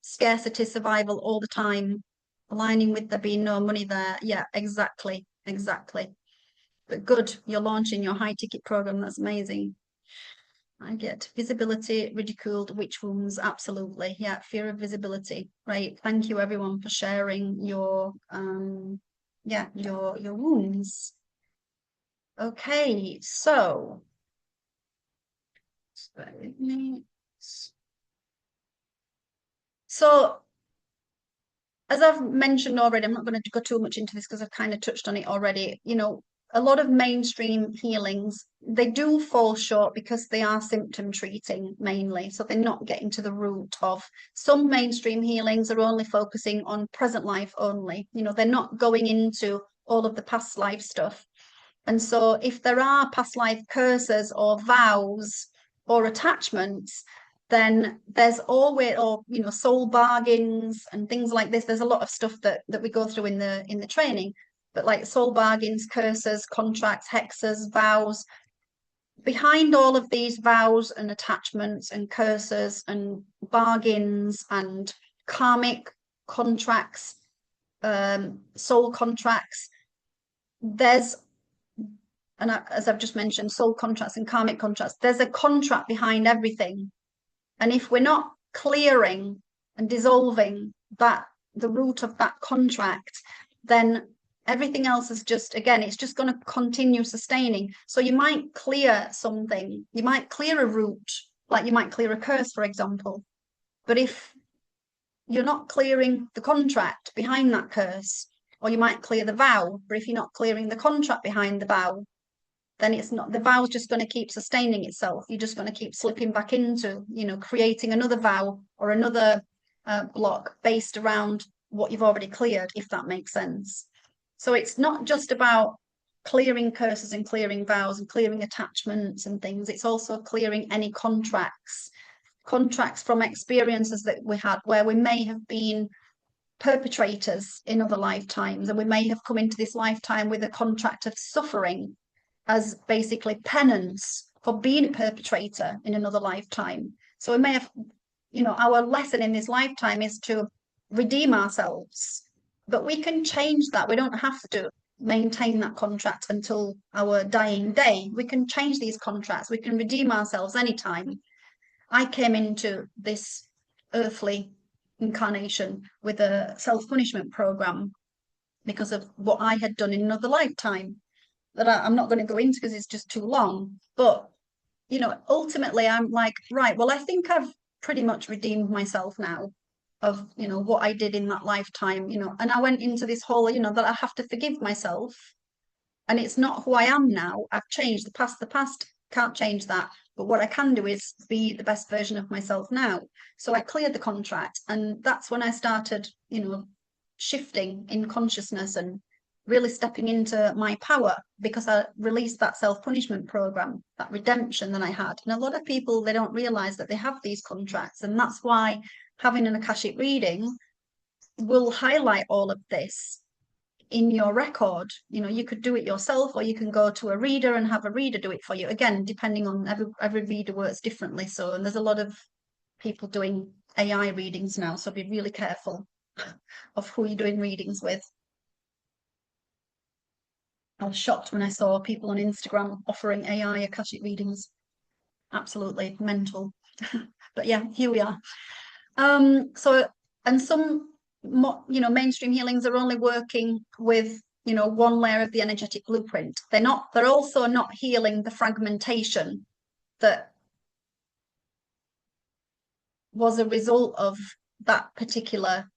scarcity survival all the time, aligning with there being no money there. Yeah, exactly. But good, you're launching your high ticket program. That's amazing. I get visibility, ridiculed, witch wounds. Absolutely. Yeah, fear of visibility. Right. Thank you everyone for sharing your your wounds. Okay, so so as I've mentioned already, I'm not going to go too much into this because I've kind of touched on it already. You know, a lot of mainstream healings, they do fall short because they are symptom treating mainly. So they're not getting to the root of. Some mainstream healings are only focusing on present life only. You know, they're not going into all of the past life stuff. And so if there are past life curses or vows or attachments, then there's always, or you know, soul bargains and things like this. There's a lot of stuff that we go through in the training, but like soul bargains, curses, contracts, hexes, vows. Behind all of these vows and attachments and curses and bargains and karmic contracts, soul contracts, there's, and as I've just mentioned, soul contracts and karmic contracts, there's a contract behind everything. And if we're not clearing and dissolving that, the root of that contract, then everything else is just, again, it's just going to continue sustaining. So you might clear something, you might clear a root, like you might clear a curse, for example. But if you're not clearing the contract behind that curse, or you might clear the vow, but if you're not clearing the contract behind the vow, then it's not, the vow's just going to keep sustaining itself. You're just going to keep slipping back into, creating another vow or another block based around what you've already cleared, if that makes sense. So it's not just about clearing curses and clearing vows and clearing attachments and things. It's also clearing any contracts from experiences that we had where we may have been perpetrators in other lifetimes, and we may have come into this lifetime with a contract of suffering as basically penance for being a perpetrator in another lifetime. So we may have, our lesson in this lifetime is to redeem ourselves, but we can change that. We don't have to maintain that contract until our dying day. We can change these contracts. We can redeem ourselves anytime. I came into this earthly incarnation with a self-punishment program because of what I had done in another lifetime that I'm not going to go into because it's just too long. But, ultimately I'm like, right, well, I think I've pretty much redeemed myself now of, what I did in that lifetime, and I went into this whole, that I have to forgive myself. And it's not who I am now. I've changed the past can't change that. But what I can do is be the best version of myself now. So I cleared the contract. And that's when I started, shifting in consciousness and really stepping into my power, because I released that self-punishment program, that redemption that I had. And a lot of people, they don't realize that they have these contracts. And that's why having an Akashic reading will highlight all of this in your record. You could do it yourself, or you can go to a reader and have a reader do it for you. Again, depending on every reader works differently. So, and there's a lot of people doing AI readings now, so be really careful of who you're doing readings with. I was shocked when I saw people on Instagram offering AI Akashic readings. Absolutely mental. But yeah, here we are. So, and some, mainstream healings are only working with, one layer of the energetic blueprint. They're also not healing the fragmentation that was a result of that particular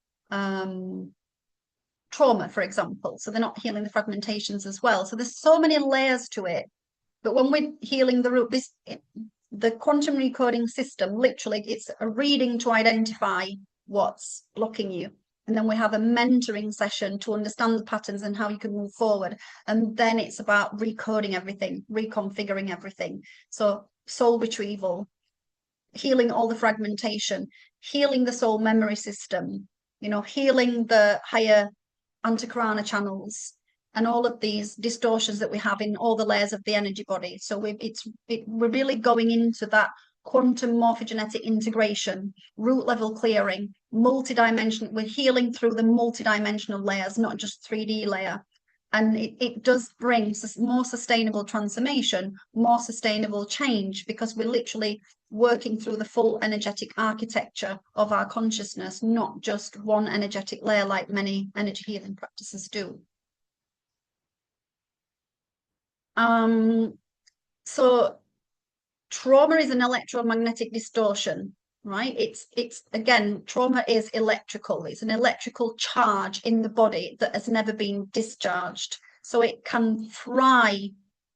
trauma, for example. So they're not healing the fragmentations as well. So there's so many layers to it. But when we're healing the root, the quantum recoding system, literally, it's a reading to identify what's blocking you. And then we have a mentoring session to understand the patterns and how you can move forward. And then it's about recoding everything, reconfiguring everything. So soul retrieval, healing all the fragmentation, healing the soul memory system, healing the higher antakarana channels, and all of these distortions that we have in all the layers of the energy body. So we're really going into that quantum morphogenetic integration, root level clearing, multidimensional. We're healing through the multidimensional layers, not just 3D layer. And it does bring more sustainable transformation, more sustainable change, because we're literally working through the full energetic architecture of our consciousness, not just one energetic layer like many energy healing practices do. So trauma is an electromagnetic distortion, right? It's again, trauma is electrical. It's an electrical charge in the body that has never been discharged. So it can fry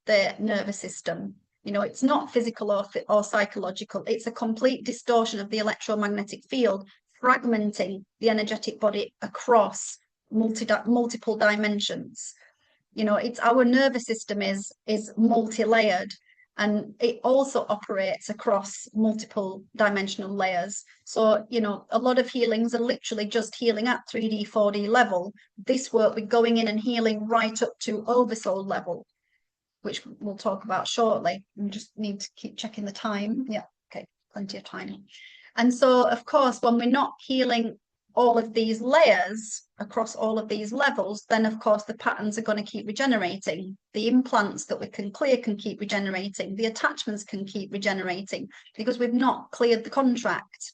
the nervous system. It's not physical or psychological. It's a complete distortion of the electromagnetic field, fragmenting the energetic body across multiple dimensions. It's our nervous system is multi-layered, and it also operates across multiple dimensional layers. So, a lot of healings are literally just healing at 3D, 4D level. This work, we're going in and healing right up to oversoul level, which we'll talk about shortly. We just need to keep checking the time. Yeah, okay, plenty of time. And so, of course, when we're not healing all of these layers across all of these levels, then of course the patterns are going to keep regenerating. The implants that we can clear can keep regenerating. The attachments can keep regenerating because we've not cleared the contract,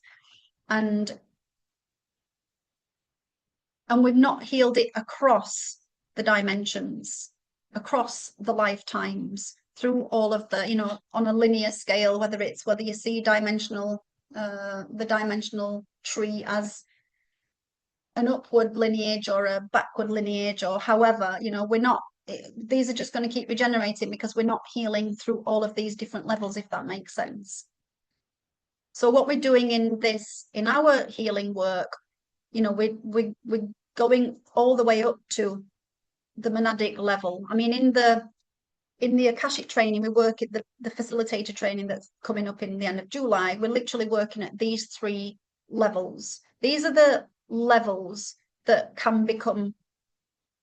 and we've not healed it across the dimensions, across the lifetimes, through all of the, on a linear scale, whether you see the dimensional tree as an upward lineage or a backward lineage, or however, we're not, these are just going to keep regenerating because we're not healing through all of these different levels, if that makes sense. So what we're doing in our healing work, we're going all the way up to the monadic level. I mean, in the Akashic training, we work at the facilitator training that's coming up in the end of July. We're literally working at these 3 levels. These are the levels that can become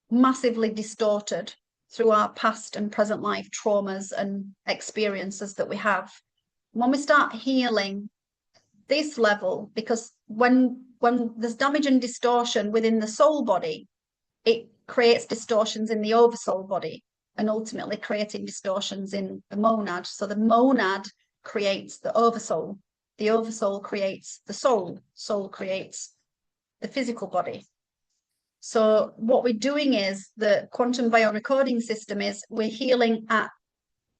massively distorted through our past and present life traumas and experiences that we have. When we start healing this level, because when there's damage and distortion within the soul body, it creates distortions in the oversoul body, and ultimately creating distortions in the monad. So the monad creates the oversoul creates the soul creates the physical body. So what we're doing is the quantum biorecording system is we're healing at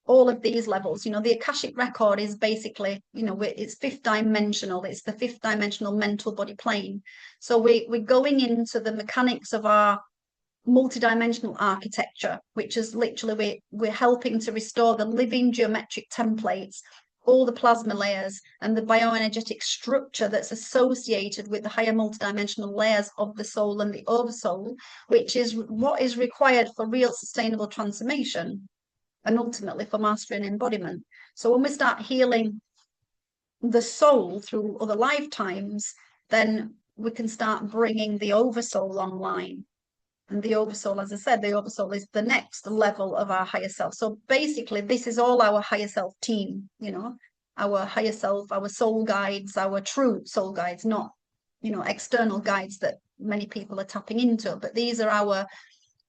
all of these levels. The Akashic record is basically, it's 5th dimensional. It's the 5th dimensional mental body plane. So we're going into the mechanics of our multidimensional architecture, which is literally we're helping to restore the living geometric templates, all the plasma layers and the bioenergetic structure that's associated with the higher multidimensional layers of the soul and the oversoul, which is what is required for real sustainable transformation and ultimately for mastery and embodiment. So when we start healing the soul through other lifetimes, then we can start bringing the oversoul online. And the oversoul, as I said, the oversoul is the next level of our higher self. So basically, this is all our higher self team, our higher self, our soul guides, our true soul guides, not, external guides that many people are tapping into. But these are our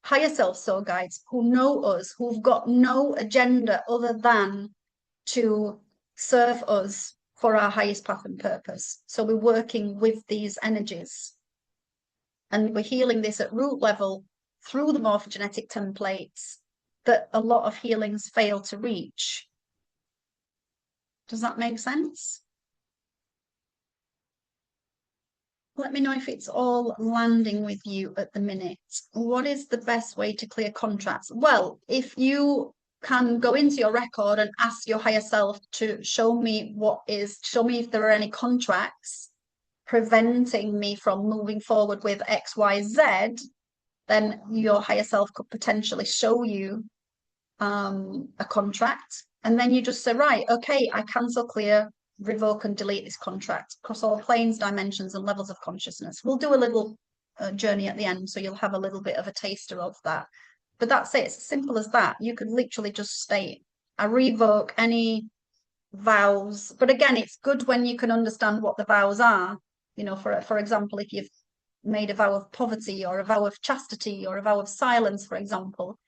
higher self soul guides who know us, who've got no agenda other than to serve us for our highest path and purpose. So we're working with these energies. And we're healing this at root level through the morphogenetic templates that a lot of healings fail to reach. Does that make sense? Let me know if it's all landing with you at the minute. What is the best way to clear contracts? Well, if you can go into your record and ask your higher self to show me if there are any contracts preventing me from moving forward with XYZ, then your higher self could potentially show you a contract. And then you just say, right, okay, I cancel, clear, revoke and delete this contract across all planes, dimensions and levels of consciousness. We'll do a little journey at the end, so you'll have a little bit of a taster of that. But that's it. It's as simple as that. You could literally just state, I revoke any vows. But again, it's good when you can understand what the vows are. For example, if you've made a vow of poverty or a vow of chastity or a vow of silence, for example,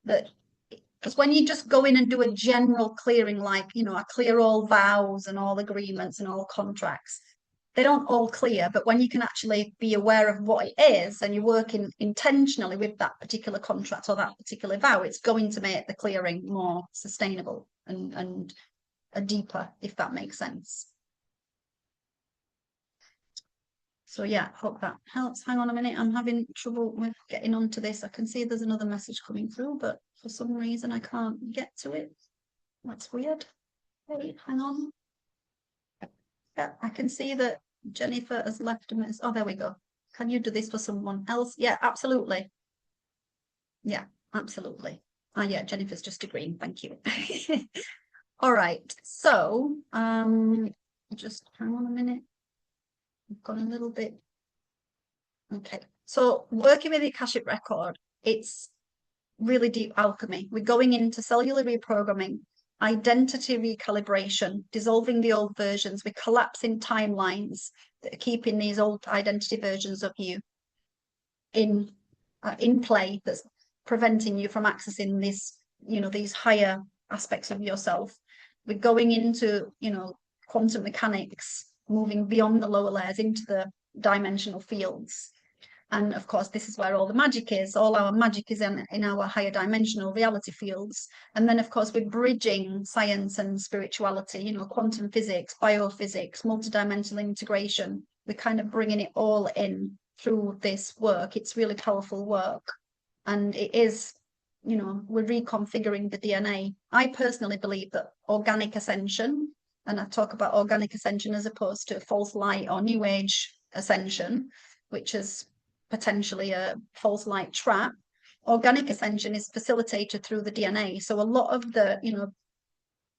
because when you just go in and do a general clearing, like, I clear all vows and all agreements and all contracts, they don't all clear. But when you can actually be aware of what it is and you're working intentionally with that particular contract or that particular vow, it's going to make the clearing more sustainable and deeper, if that makes sense. So yeah, hope that helps. Hang on a minute, I'm having trouble with getting onto this. I can see there's another message coming through, but for some reason I can't get to it. That's weird. Wait, hang on. Yeah, I can see that Jennifer has left a message. Oh, there we go. Can you do this for someone else? Yeah, absolutely. Yeah, absolutely. Oh yeah, Jennifer's just agreeing. Thank you. All right. So just hang on a minute. I've gone a little bit. Okay. So working with the Akashic record, it's really deep alchemy. We're going into cellular reprogramming, identity recalibration, dissolving the old versions. We're collapsing timelines that are keeping these old identity versions of you in play, that's preventing you from accessing this, these higher aspects of yourself. We're going into, quantum mechanics, moving beyond the lower layers into the dimensional fields. And of course, this is where all the magic is. All our magic is in our higher dimensional reality fields. And then, of course, we're bridging science and spirituality, quantum physics, biophysics, multidimensional integration. We're kind of bringing it all in through this work. It's really powerful work. And it is, we're reconfiguring the DNA. I personally believe that organic ascension, and I talk about organic ascension as opposed to false light or new age ascension, which is potentially a false light trap. Organic ascension is facilitated through the DNA. So a lot of the,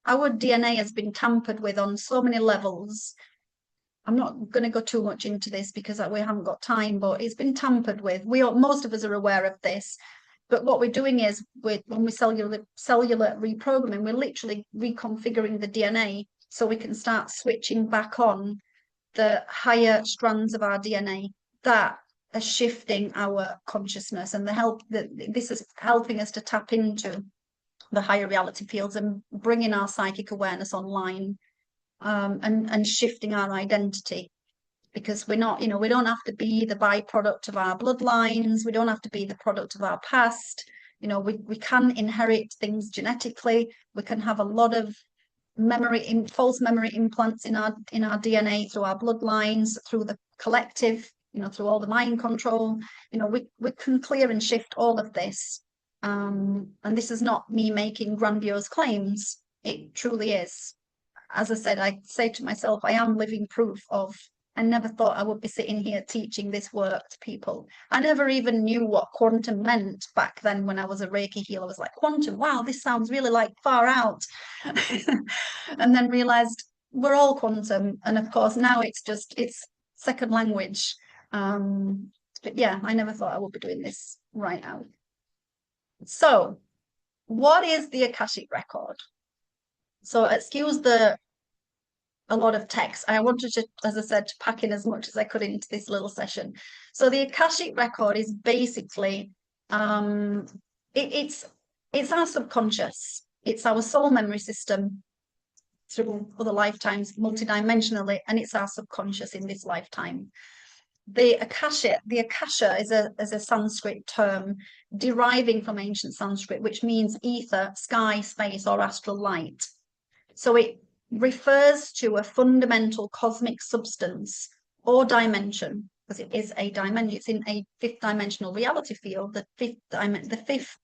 our DNA has been tampered with on so many levels. I'm not going to go too much into this because we haven't got time, but it's been tampered with. Most of us are aware of this. But what we're doing is, when we cellular reprogramming, we're literally reconfiguring the DNA so we can start switching back on the higher strands of our DNA that are shifting our consciousness, and this is helping us to tap into the higher reality fields and bringing our psychic awareness online, and shifting our identity. Because we're not, we don't have to be the byproduct of our bloodlines. We don't have to be the product of our past. We can inherit things genetically. We can have a lot of false memory implants in our DNA through our bloodlines, through the collective, through all the mind control. We can clear and shift all of this. And this is not me making grandiose claims. It truly is. As I said, I say to myself, I am living proof of. I never thought I would be sitting here teaching this work to people. I never even knew what quantum meant back then when I was a Reiki healer. I was like, quantum, wow, this sounds really like far out. And then realized we're all quantum. And of course, now it's second language. But yeah, I never thought I would be doing this right now. So what is the Akashic record? So excuse a lot of text. I wanted to, as I said, to pack in as much as I could into this little session. So the Akashic record is basically, it's our subconscious. It's our soul memory system through other lifetimes, multidimensionally, and it's our subconscious in this lifetime. The Akasha is a Sanskrit term deriving from ancient Sanskrit, which means ether, sky, space, or astral light. So it refers to a fundamental cosmic substance or dimension, because it is a dimension. It's in a fifth dimensional reality field, the fifth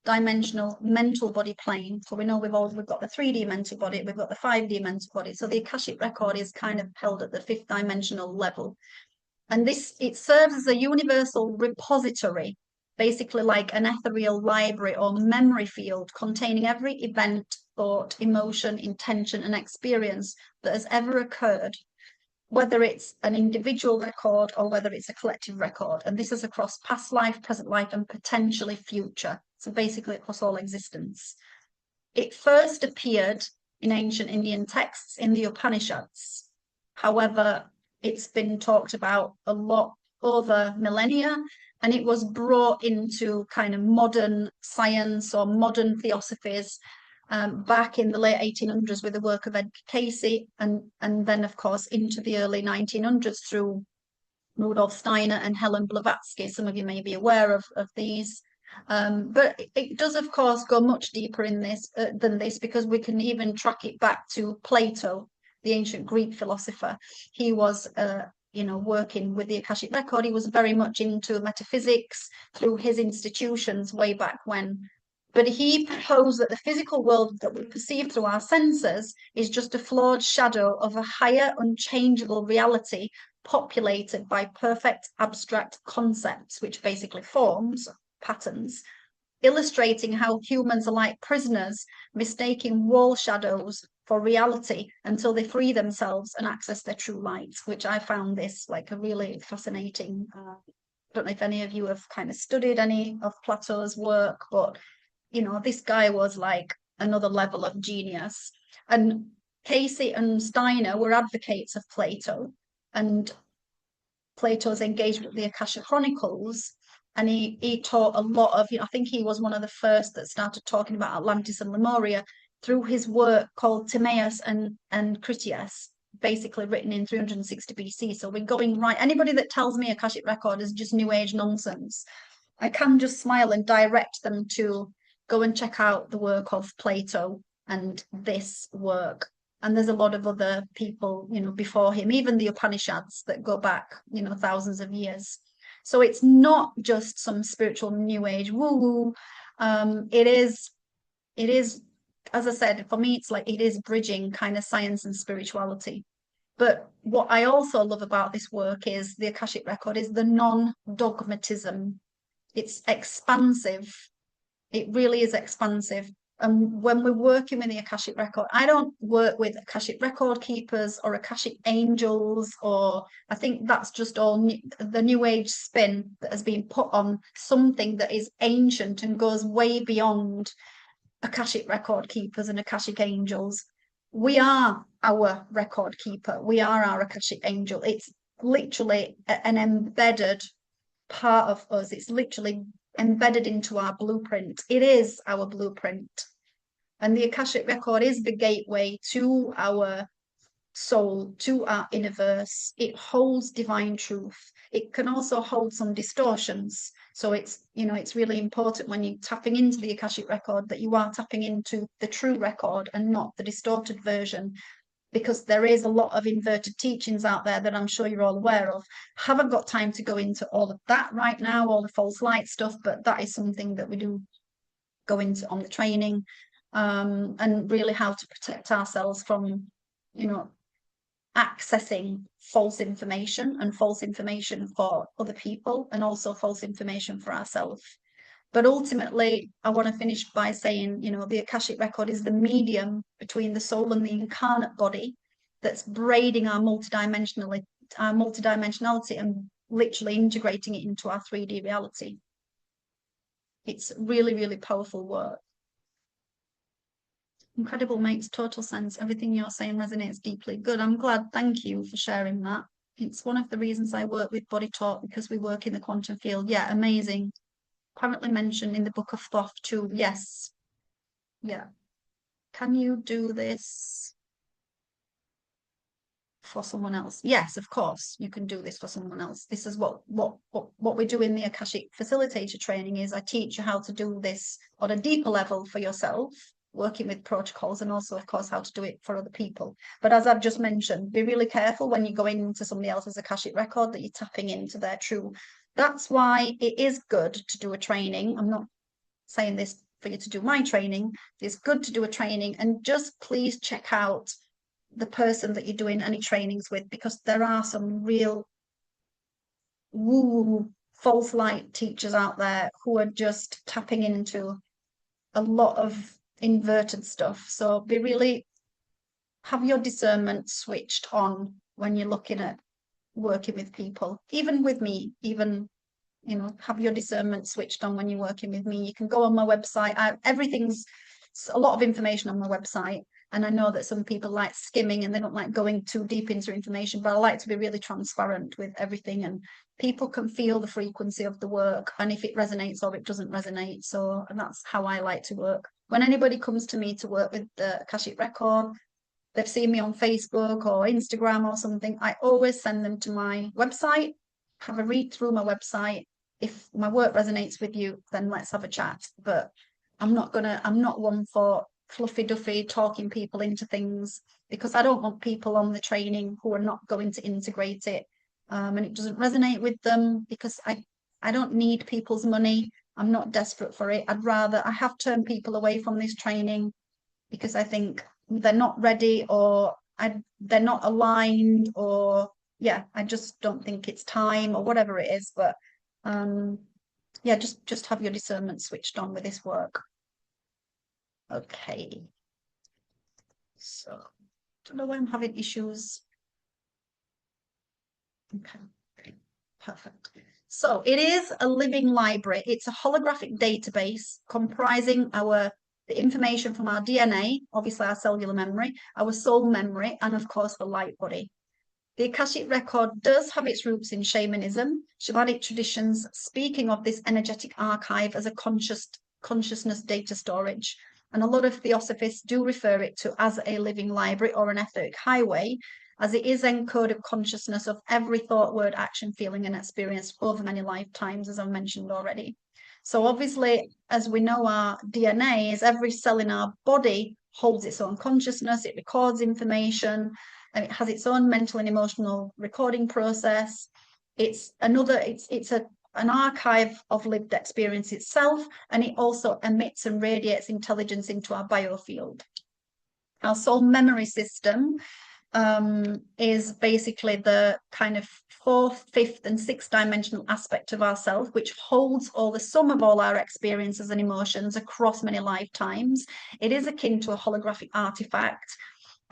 dimensional mental body plane. So we know we've got the 3D mental body, we've got the 5D mental body. So the Akashic record is kind of held at the fifth dimensional level. And it serves as a universal repository, basically like an ethereal library or memory field containing every event, thought, emotion, intention, and experience that has ever occurred, whether it's an individual record or whether it's a collective record. And this is across past life, present life, and potentially future. So basically across all existence. It first appeared in ancient Indian texts in the Upanishads. However, it's been talked about a lot over millennia, and it was brought into kind of modern science or modern theosophies back in the late 1800s with the work of Edgar Cayce, and then, of course, into the early 1900s through Rudolf Steiner and Helen Blavatsky. Some of you may be aware of these. But it does, of course, go much deeper in this than this, because we can even track it back to Plato, the ancient Greek philosopher. He was, working with the Akashic record. He was very much into metaphysics through his institutions way back when. But he proposed that the physical world that we perceive through our senses is just a flawed shadow of a higher, unchangeable reality populated by perfect abstract concepts, which basically forms, patterns, illustrating how humans are like prisoners, mistaking wall shadows for reality until they free themselves and access their true light, which I found this like a really fascinating. I don't know if any of you have kind of studied any of Plato's work, but this guy was like another level of genius. And Cayce and Steiner were advocates of Plato and Plato's engagement with the Akasha Chronicles. And he taught a lot of, I think he was one of the first that started talking about Atlantis and Lemuria through his work called Timaeus and Critias, basically written in 360 BC. So we're going right. Anybody that tells me Akashic record is just New Age nonsense, I can just smile and direct them to go and check out the work of Plato and this work. And there's a lot of other people, before him, even the Upanishads that go back, thousands of years. So it's not just some spiritual new age woo-woo. It is, as I said, for me, it's like it is bridging kind of science and spirituality. But what I also love about this work is the Akashic record is the non-dogmatism. It's expansive. It really is expansive. And when we're working with the Akashic record, I don't work with Akashic record keepers or Akashic angels, or I think that's just all the new age spin that has been put on something that is ancient and goes way beyond Akashic record keepers and Akashic angels. We are our record keeper. We are our Akashic angel. It's literally an embedded part of us. It's literally embedded into our blueprint. It is our blueprint. And the Akashic record is the gateway to our soul, to our universe. It holds divine truth. It can also hold some distortions. So it's, it's really important when you're tapping into the Akashic record that you are tapping into the true record and not the distorted version, because there is a lot of inverted teachings out there that I'm sure you're all aware of. Haven't got time to go into all of that right now, all the false light stuff, but that is something that we do go into on the training, and really how to protect ourselves from, accessing false information and false information for other people and also false information for ourselves. But ultimately, I want to finish by saying, the Akashic record is the medium between the soul and the incarnate body that's braiding our multidimensionality and literally integrating it into our 3D reality. It's really, really powerful work. Incredible, makes total sense. Everything you're saying resonates deeply. Good, I'm glad. Thank you for sharing that. It's one of the reasons I work with Body Talk, because we work in the quantum field. Yeah, amazing. Apparently mentioned in the Book of Thoth too. Yes. Yeah. Can you do this for someone else? Yes, of course you can do this for someone else. This is what we do in the Akashic Facilitator training. Is I teach you how to do this on a deeper level for yourself, working with protocols, and also of course how to do it for other people. But as I've just mentioned, be really careful when you go into somebody else's Akashic record that you're tapping into their true. That's why it is good to do a training. I'm not saying this for you to do my training. It's good to do a training, and just please check out the person that you're doing any trainings with, because there are some real woo false light teachers out there who are just tapping into a lot of inverted stuff. So be really, have your discernment switched on when you're looking at working with people, even with me, even, have your discernment switched on when you're working with me. You can go on my website. Everything's a lot of information on my website. And I know that some people like skimming and they don't like going too deep into information, but I like to be really transparent with everything, and people can feel the frequency of the work and if it resonates or it doesn't resonate. So, and that's how I like to work. When anybody comes to me to work with the Akashic record, they've seen me on Facebook or Instagram or something, I always send them to my website, have a read through my website. If my work resonates with you, then let's have a chat. But I'm not one for fluffy duffy talking people into things, because I don't want people on the training who are not going to integrate it, and it doesn't resonate with them, because I don't need people's money. I'm not desperate for it. I have turned people away from this training because I think they're not ready, or they're not aligned, or I just don't think it's time, or whatever it is. But just have your discernment switched on with this work. Okay, so I don't know why I'm having issues. Okay, perfect. So it is a living library. It's a holographic database comprising the information from our DNA, obviously our cellular memory, our soul memory, and of course the light body. The Akashic record does have its roots in shamanism, shamanic traditions, speaking of this energetic archive as a consciousness data storage. And a lot of theosophists do refer it to as a living library or an etheric highway, as it is encoded consciousness of every thought, word, action, feeling, and experience over many lifetimes, as I've mentioned already. So obviously, as we know, our DNA is every cell in our body holds its own consciousness, it records information, and it has its own mental and emotional recording process. It's an archive of lived experience itself, and it also emits and radiates intelligence into our biofield. Our soul memory system is basically the kind of fourth, fifth, and sixth dimensional aspect of ourself, which holds all the sum of all our experiences and emotions across many lifetimes. It is akin to a holographic artifact,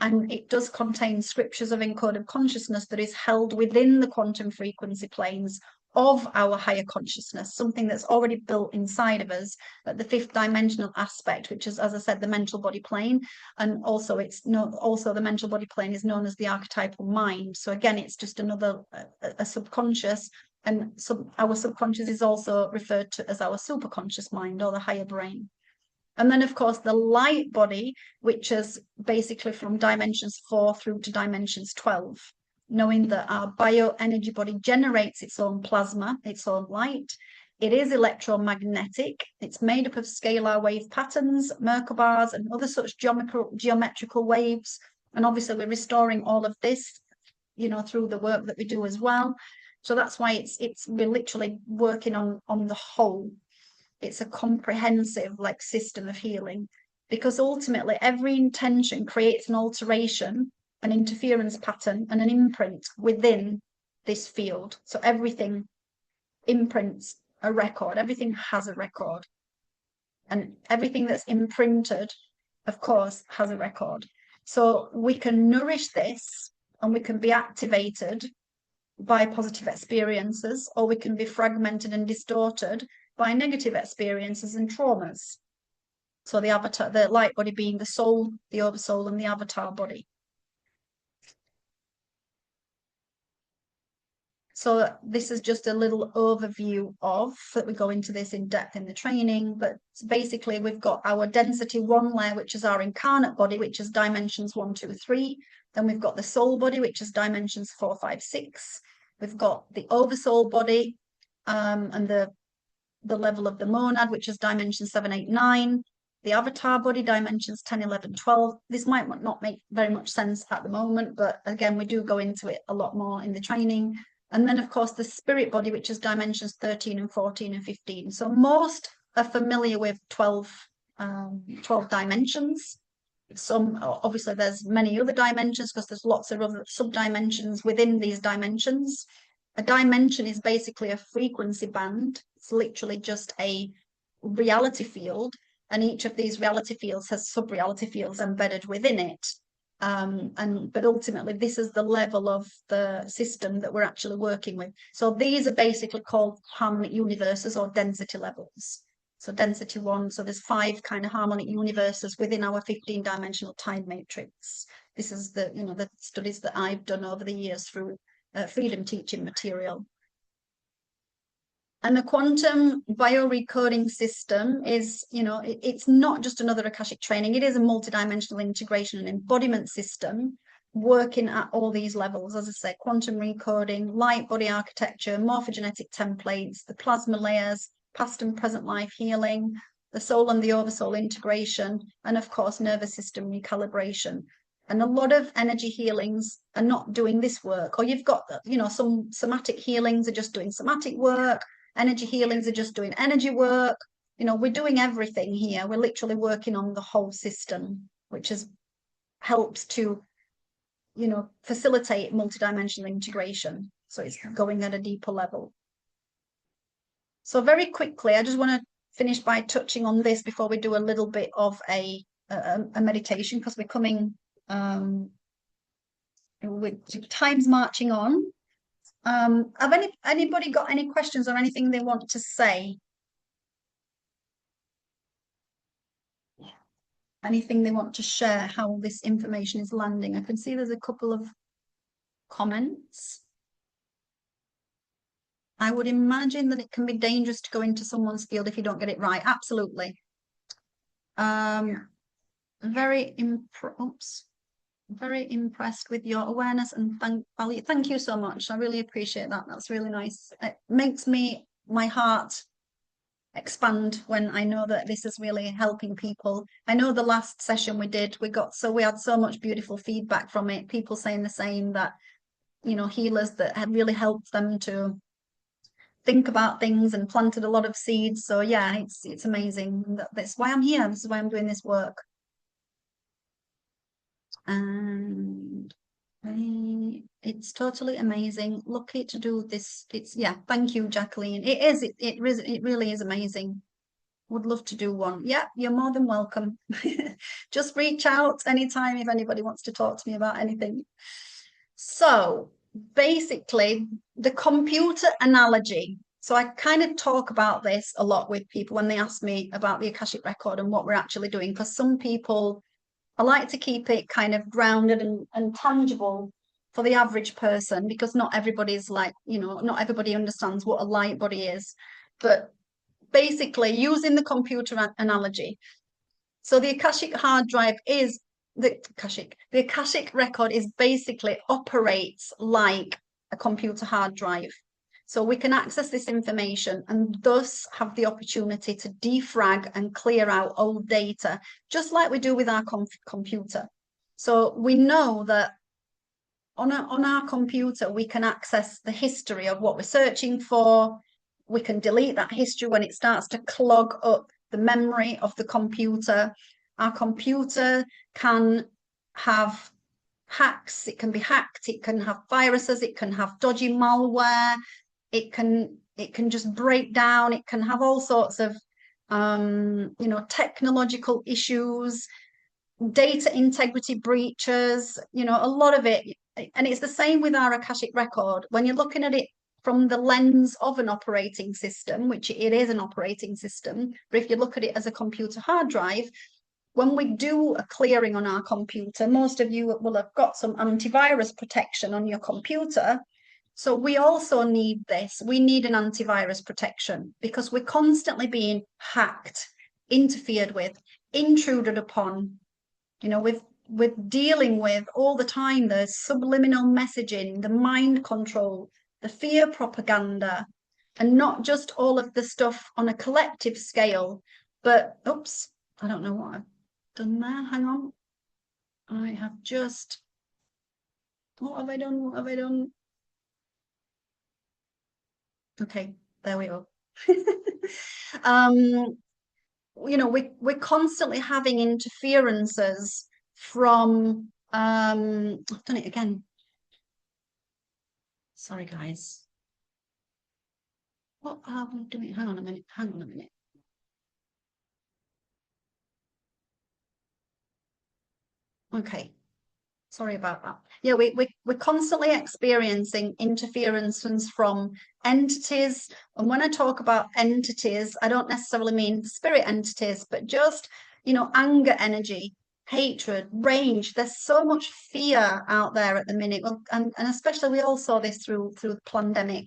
and it does contain scriptures of encoded consciousness that is held within the quantum frequency planes of our higher consciousness, something that's already built inside of us, at the fifth dimensional aspect, which is, as I said, the mental body plane. And also the mental body plane is known as the archetypal mind. So again, it's just another a subconscious, and our subconscious is also referred to as our superconscious mind, or the higher brain. And then, of course, the light body, which is basically from dimensions 4 through to dimensions 12, knowing that our bioenergy body generates its own plasma, its own light. It is electromagnetic. It's made up of scalar wave patterns, Merkabahs, and other such geometrical waves. And obviously, we're restoring all of this, through the work that we do as well. So that's why we're literally working on the whole. It's a comprehensive system of healing, because ultimately every intention creates an alteration, an interference pattern, and an imprint within this field. So everything imprints a record, everything has a record, and everything that's imprinted, of course, has a record. So we can nourish this, and we can be activated by positive experiences, or we can be fragmented and distorted by negative experiences and traumas. So the light body being the soul, the oversoul, and the avatar body. So this is just a little overview of that. We go into this in depth in the training, but basically we've got our density 1 layer, which is our incarnate body, which is dimensions 1, 2, 3. Then we've got the soul body, which is dimensions 4, 5, 6. We've got the oversoul body, and the level of the monad, which is dimensions 7, 8, 9. The avatar body, dimensions 10, 11, 12. This might not make very much sense at the moment, but again, we do go into it a lot more in the training. And then, of course, the spirit body, which is dimensions 13 and 14 and 15. So most are familiar with 12 dimensions. Obviously, there's many other dimensions, because there's lots of other sub-dimensions within these dimensions. A dimension is basically a frequency band. It's literally just a reality field, and each of these reality fields has sub-reality fields embedded within it. But ultimately, this is the level of the system that we're actually working with. So these are basically called harmonic universes, or density levels. So density 1, so there's 5 kind of harmonic universes within our 15-dimensional time matrix. This is the studies that I've done over the years through freedom teaching material. And the quantum biorecoding system is, it's not just another Akashic training. It is a multidimensional integration and embodiment system working at all these levels. As I say, quantum recoding, light body architecture, morphogenetic templates, the plasma layers, past and present life healing, the soul and the oversoul integration, and of course, nervous system recalibration. And a lot of energy healings are not doing this work. Or you've got, some somatic healings are just doing somatic work. Energy healings are just doing energy work. We're doing everything here. We're literally working on the whole system, which helps to, facilitate multidimensional integration. So it's going at a deeper level. So very quickly, I just want to finish by touching on this before we do a little bit of a meditation, because we're coming, with time's marching on. Have anybody got any questions or anything they want to say? Anything they want to share, how this information is landing? I can see there's a couple of comments. I would imagine that it can be dangerous to go into someone's field if you don't get it right. Absolutely. Very impressed with your awareness and value. Thank you so much. I really appreciate that. That's really nice. It makes my heart expand when I know that this is really helping people. I know the last session we did, we had so much beautiful feedback from it. People saying the same, that healers that had really helped them to think about things and planted a lot of seeds. So yeah, it's amazing. That's why I'm here. This is why I'm doing this work. And it's totally amazing. Lucky to do this. Yeah, thank you, Jacqueline. It really is amazing. Would love to do one. Yeah, you're more than welcome. Just reach out anytime if anybody wants to talk to me about anything. So basically, the computer analogy. So I kind of talk about this a lot with people when they ask me about the Akashic record and what we're actually doing, because some people, I like to keep it kind of grounded and tangible for the average person, because not everybody's like, not everybody understands what a light body is. But basically, using the computer analogy, so the Akashic hard drive is the Akashic record is basically operates like a computer hard drive. So we can access this information and thus have the opportunity to defrag and clear out old data, just like we do with our computer. So we know that on our computer, we can access the history of what we're searching for. We can delete that history when it starts to clog up the memory of the computer. Our computer can have hacks, it can be hacked, it can have viruses, it can have dodgy malware, it can just break down, it can have all sorts of technological issues, data integrity breaches, a lot of it. And it's the same with our Akashic record. When you're looking at it from the lens of an operating system, which it is an operating system, but if you look at it as a computer hard drive, when we do a clearing on our computer, most of you will have got some antivirus protection on your computer. So we also need this. We need an antivirus protection because we're constantly being hacked, interfered with, intruded upon. We're dealing with all the time the subliminal messaging, the mind control, the fear propaganda, and not just all of the stuff on a collective scale, but oops, I don't know what I've done there. Hang on. I have just, what have I done? What have I done? Okay, there we go. We're constantly having interferences from I've done it again. Sorry, guys. What are we doing? Hang on a minute. Okay. Sorry about that. Yeah, we're constantly experiencing interferences from entities. And when I talk about entities, I don't necessarily mean spirit entities, but just, anger energy, hatred, rage. There's so much fear out there at the minute. Well, and especially we all saw this through the pandemic.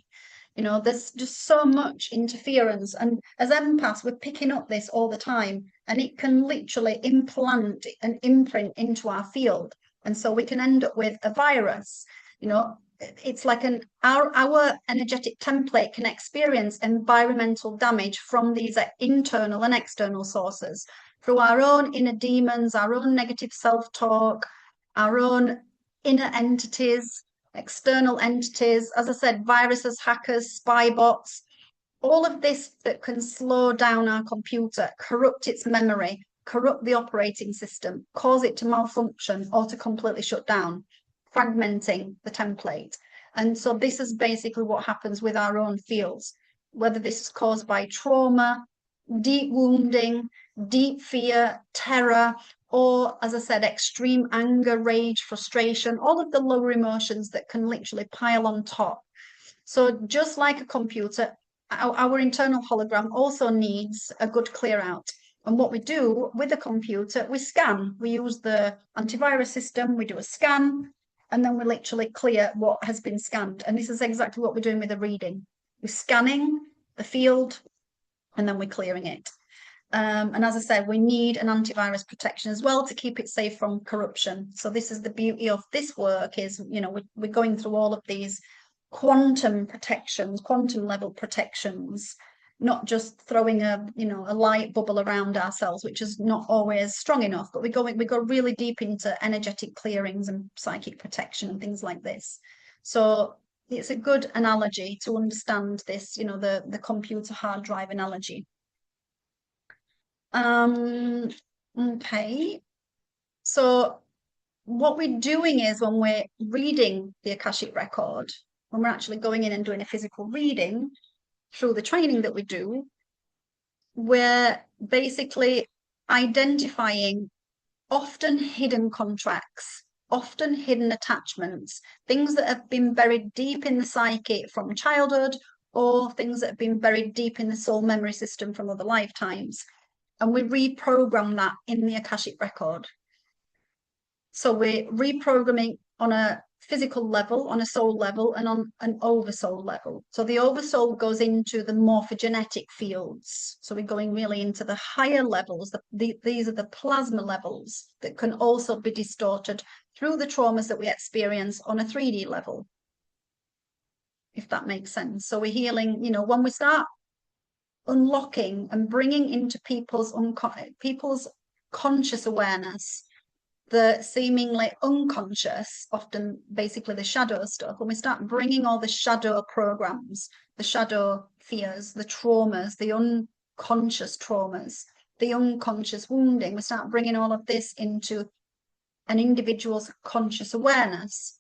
There's just so much interference. And as empaths, we're picking up this all the time, and it can literally implant an imprint into our field. And so we can end up with a virus. It's like our energetic template can experience environmental damage from these internal and external sources through our own inner demons, our own negative self-talk, our own inner entities, external entities, as I said, viruses, hackers, spy bots, all of this that can slow down our computer, corrupt its memory, corrupt the operating system, cause it to malfunction or to completely shut down, fragmenting the template. And so this is basically what happens with our own fields, whether this is caused by trauma, deep wounding, deep fear, terror, or, as I said, extreme anger, rage, frustration, all of the lower emotions that can literally pile on top. So just like a computer, our internal hologram also needs a good clear out. And what we do with a computer, we scan. We use the antivirus system, we do a scan, and then we literally clear what has been scanned. And this is exactly what we're doing with a reading. We're scanning the field, and then we're clearing it. And as I said, we need an antivirus protection as well to keep it safe from corruption. So this is the beauty of this work is, we're going through all of these quantum protections, quantum level protections, not just throwing a light bubble around ourselves, which is not always strong enough, but we go really deep into energetic clearings and psychic protection and things like this. So it's a good analogy to understand this, you know, the computer hard drive analogy. Okay. So what we're doing is when we're reading the Akashic record, when we're actually going in and doing a physical reading through the training that we do, we're basically identifying often hidden contracts, often hidden attachments, things that have been buried deep in the psyche from childhood, or things that have been buried deep in the soul memory system from other lifetimes. And we reprogram that in the Akashic record. So we're reprogramming on a physical level, on a soul level, and on an oversoul level. So the oversoul goes into the morphogenetic fields. So we're going really into the higher levels. These are the plasma levels that can also be distorted through the traumas that we experience on a 3D level, if that makes sense. So we're healing, you know, when we start unlocking and bringing into people's conscious awareness the seemingly unconscious, often basically the shadow stuff, when we start bringing all the shadow programs, the shadow fears, the traumas, the unconscious traumas, the unconscious wounding, we start bringing all of this into an individual's conscious awareness,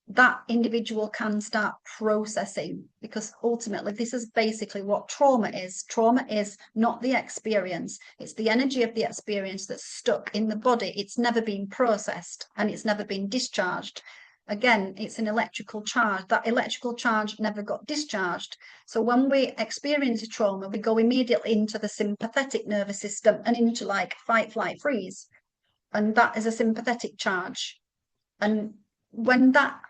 that individual can start processing, because ultimately this is basically what trauma is. Trauma is not the experience, it's the energy of the experience that's stuck in the body. It's never been processed and it's never been discharged. Again, it's an electrical charge. That electrical charge never got discharged. So when we experience a trauma, we go immediately into the sympathetic nervous system and into like fight, flight, freeze. And that is a sympathetic charge. And when that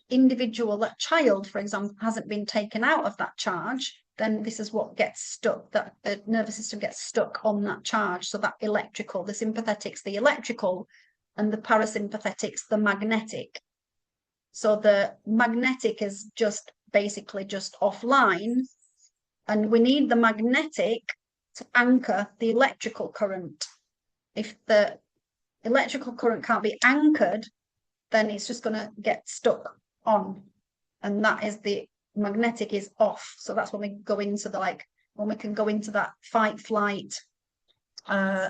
individual, that child, for example, hasn't been taken out of that charge, then this is what gets stuck, that the nervous system gets stuck on that charge. So that electrical, the sympathetics, the electrical, and the parasympathetics, the magnetic. So the magnetic is just basically just offline, and we need the magnetic to anchor the electrical current. If the electrical current can't be anchored, then it's just going to get stuck on, and that is the magnetic is off. So that's when we go into the when we can go into that fight, flight,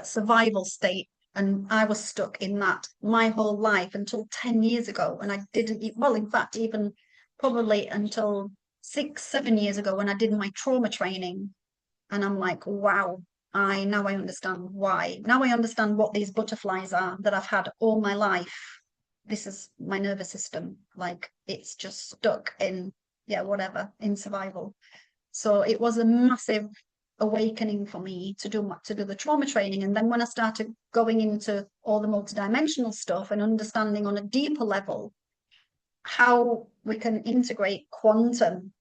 survival state. And I was stuck in that my whole life until 10 years ago, and I didn't, well, in fact, even probably until 6-7 years ago when I did my trauma training. And I'm like, wow, now I understand why. Now I understand what these butterflies are that I've had all my life. This is my nervous system, like it's just stuck in, whatever, in survival. So it was a massive awakening for me to do the trauma training. And then when I started going into all the multidimensional stuff and understanding on a deeper level how we can integrate quantum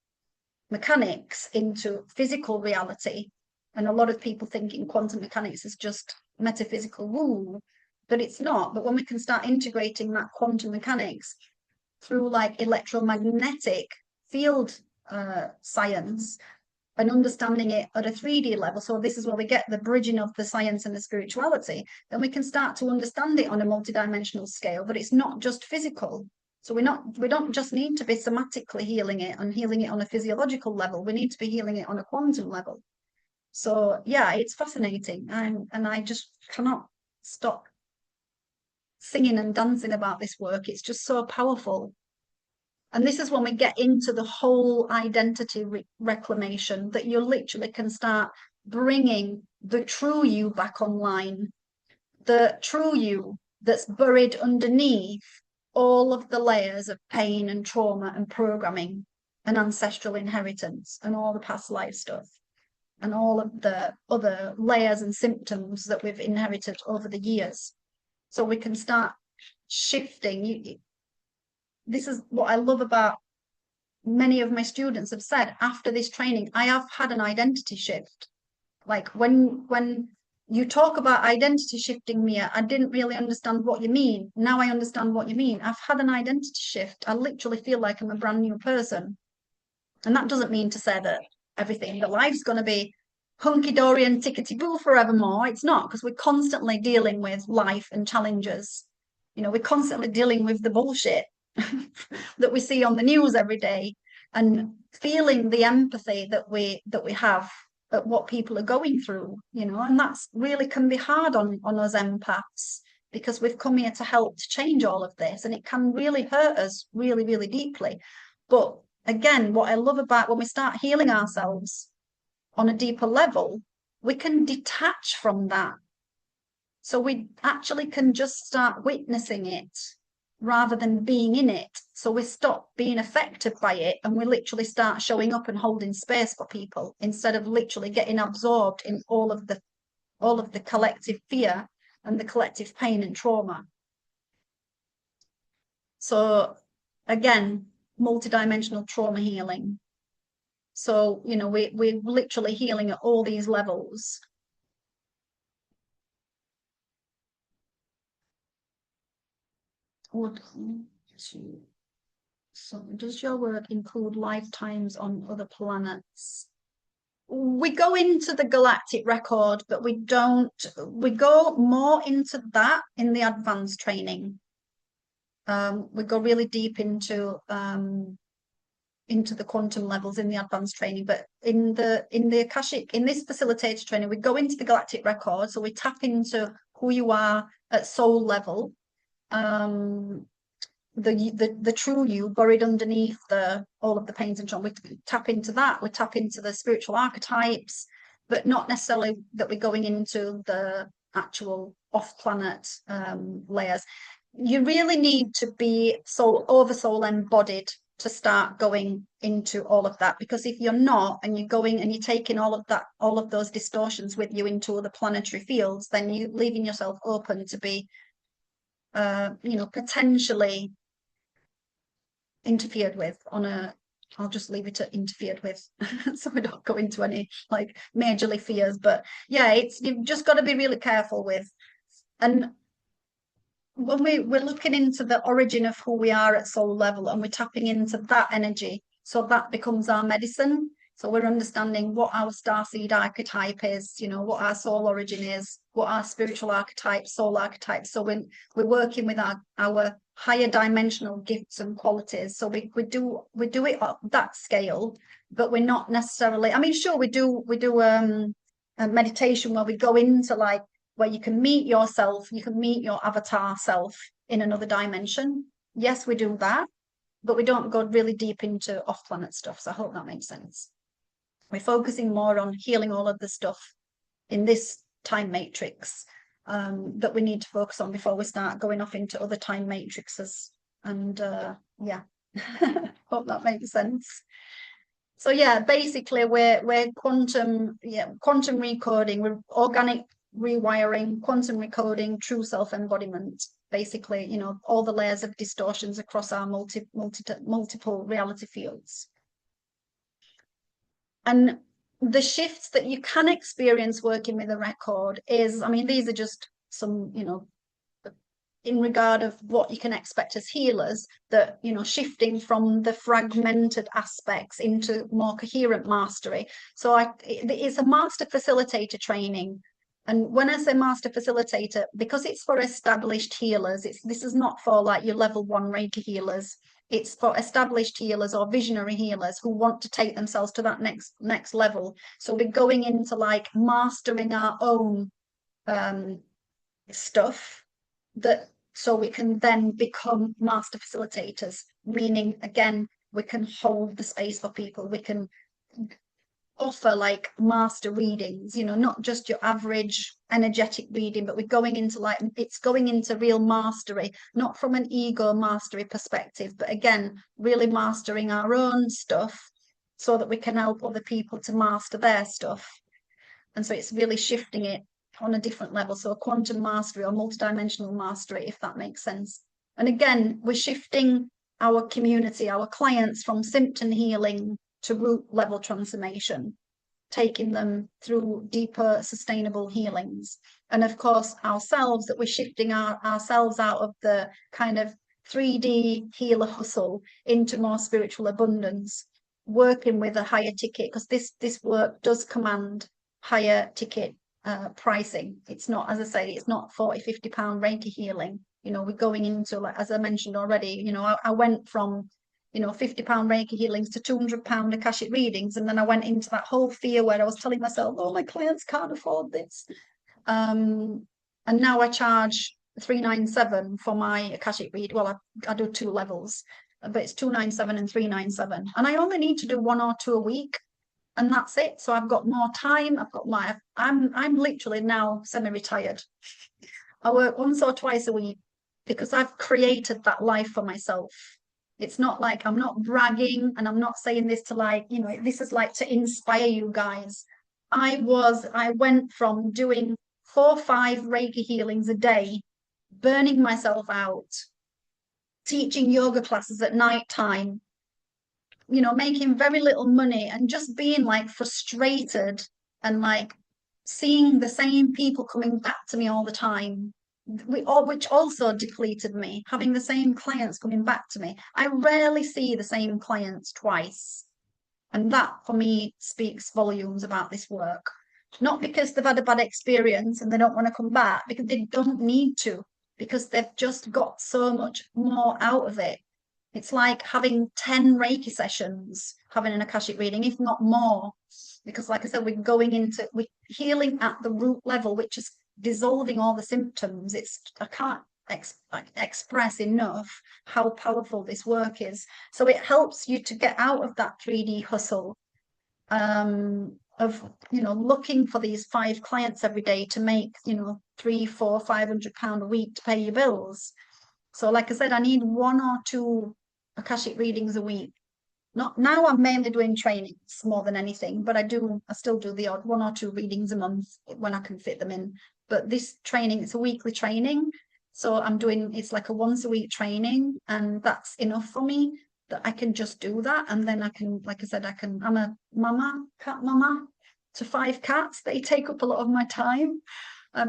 mechanics into physical reality, and a lot of people thinking quantum mechanics is just metaphysical woo, but it's not. But when we can start integrating that quantum mechanics through like electromagnetic field science and understanding it at a 3D level, so this is where we get the bridging of the science and the spirituality, then we can start to understand it on a multidimensional scale, but it's not just physical. So we don't just need to be somatically healing it and healing it on a physiological level, we need to be healing it on a quantum level. So yeah, it's fascinating, and I just cannot stop singing and dancing about this work. It's just so powerful. And this is when we get into the whole identity reclamation, that you literally can start bringing the true you back online, the true you that's buried underneath all of the layers of pain and trauma and programming and ancestral inheritance and all the past life stuff and all of the other layers and symptoms that we've inherited over the years. So we can start shifting. This is what I love about many of my students have said after this training, I have had an identity shift. Like when you talk about identity shifting, Mia, I didn't really understand what you mean. Now I understand what you mean. I've had an identity shift. I literally feel like I'm a brand new person. And that doesn't mean to say that everything, the life's going to be hunky-dory and tickety-boo forevermore. It's not, because we're constantly dealing with life and challenges. You know, we're constantly dealing with the bullshit. that we see on the news every day, and feeling the empathy that we have at what people are going through, you know, and that's really can be hard on us empaths, because we've come here to help to change all of this, and it can really hurt us really, really deeply. But again, what I love about when we start healing ourselves on a deeper level, we can detach from that. So we actually can just start witnessing it rather than being in it. So we stop being affected by it, and we literally start showing up and holding space for people instead of literally getting absorbed in all of the collective fear and the collective pain and trauma. So again, multidimensional trauma healing. So, you know, we're literally healing at all these levels. So does your work include lifetimes on other planets? We go into the galactic record, but we go more into that in the advanced training. We go really deep into the quantum levels in the advanced training, but in the Akashic, in this facilitator training, we go into the galactic record, so we tap into who you are at soul level, the true you buried underneath all of the pains and trauma. We tap into that. We tap into the spiritual archetypes, but not necessarily that we're going into the actual off-planet layers. You really need to be soul embodied to start going into all of that, because if you're not, and you're going and you're taking all of those distortions with you into other planetary fields, then you're leaving yourself open to be potentially interfered with I'll just leave it at interfered with so we don't go into any like majorly fears. But yeah, you've just got to be really careful with. And when we're looking into the origin of who we are at soul level, and we're tapping into that energy, so that becomes our medicine. So we're understanding what our starseed archetype is, you know, what our soul origin is, what our spiritual archetype, soul archetype. So we're working with our higher dimensional gifts and qualities. So we do it at that scale, but we're not necessarily, I mean, sure, we do a meditation where we go into like where you can meet yourself, you can meet your avatar self in another dimension. Yes, we do that, but we don't go really deep into off-planet stuff. So I hope that makes sense. We're focusing more on healing all of the stuff in this time matrix that we need to focus on before we start going off into other time matrices. And yeah, hope that makes sense. So yeah, basically we're quantum recoding, we're organic rewiring, quantum recoding, true self-embodiment. Basically, you know, all the layers of distortions across our multiple reality fields. And the shifts that you can experience working with a record is, I mean, these are just some, you know, in regard of what you can expect as healers, that, you know, shifting from the fragmented aspects into more coherent mastery. So it's a master facilitator training. And when I say master facilitator, because it's for established healers, this is not for like your level 1 Reiki healers. It's for established healers or visionary healers who want to take themselves to that next level. So we're going into like mastering our own stuff, that so we can then become master facilitators, meaning again we can hold the space for people, we can offer like master readings, you know, not just your average energetic reading, but we're going into like, it's going into real mastery, not from an ego mastery perspective, but again really mastering our own stuff so that we can help other people to master their stuff. And so it's really shifting it on a different level. So a quantum mastery or multidimensional mastery, if that makes sense. And again, we're shifting our community, our clients, from symptom healing to root level transformation, taking them through deeper sustainable healings. And of course ourselves, that we're shifting ourselves out of the kind of 3D healer hustle into more spiritual abundance, working with a higher ticket, because this work does command higher ticket pricing. It's not, as I say, it's not £40-50 Reiki healing. we're going into, like, as I mentioned already, I went from, £50 Reiki healings to £200 Akashic readings. And then I went into that whole fear where I was telling myself, oh, my clients can't afford this. And now I charge $397 for my Akashic read. Well, I do 2 levels, but it's $297 and $397. And I only need to do 1 or 2 a week. And that's it. So I've got more time. I'm literally now semi-retired. I work once or twice a week because I've created that life for myself. It's not like I'm not bragging, and I'm not saying this to, like, this is like to inspire you guys. I went from doing 4 or 5 Reiki healings a day, burning myself out, teaching yoga classes at night time, making very little money, and just being like frustrated, and like seeing the same people coming back to me all the time, which also depleted me, having the same clients coming back to me. I rarely see the same clients twice. And that for me speaks volumes about this work. Not because they've had a bad experience and they don't want to come back, because they don't need to, because they've just got so much more out of it. It's like having 10 Reiki sessions, having an Akashic reading, if not more. Because, like I said, we're healing at the root level, which is dissolving all the symptoms. I can't express enough how powerful this work is. So it helps you to get out of that 3D hustle, of looking for these 5 clients every day to make £300, £400, £500 a week to pay your bills. So, like I said, I need 1 or 2 Akashic readings a week. Not now, I'm mainly doing trainings more than anything, but I still do the odd 1 or 2 readings a month when I can fit them in. But this training, it's a weekly training. So it's like a once a week training, and that's enough for me, that I can just do that. And then I can, like I said, I'm a cat mama to 5 cats. They take up a lot of my time,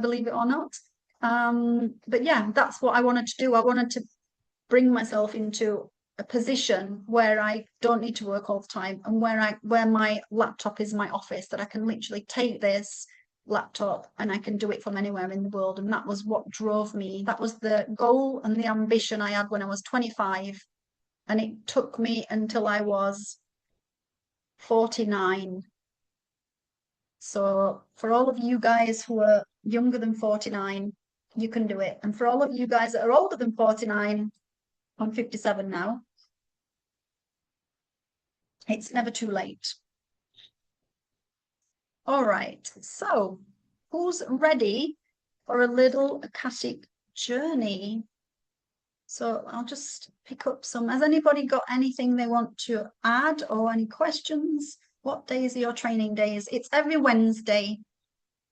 believe it or not. But yeah, that's what I wanted to do. I wanted to bring myself into a position where I don't need to work all the time, and where my laptop is my office, that I can literally take this laptop and I can do it from anywhere in the world. And that was what drove me. That was the goal and the ambition I had when I was 25. And it took me until I was 49. So for all of you guys who are younger than 49, you can do it. And for all of you guys that are older than 49, I'm 57 now, it's never too late. All right, so who's ready for a little Akashic journey? So I'll just pick up some. Has anybody got anything they want to add, or any questions? What days are your training days? It's every Wednesday.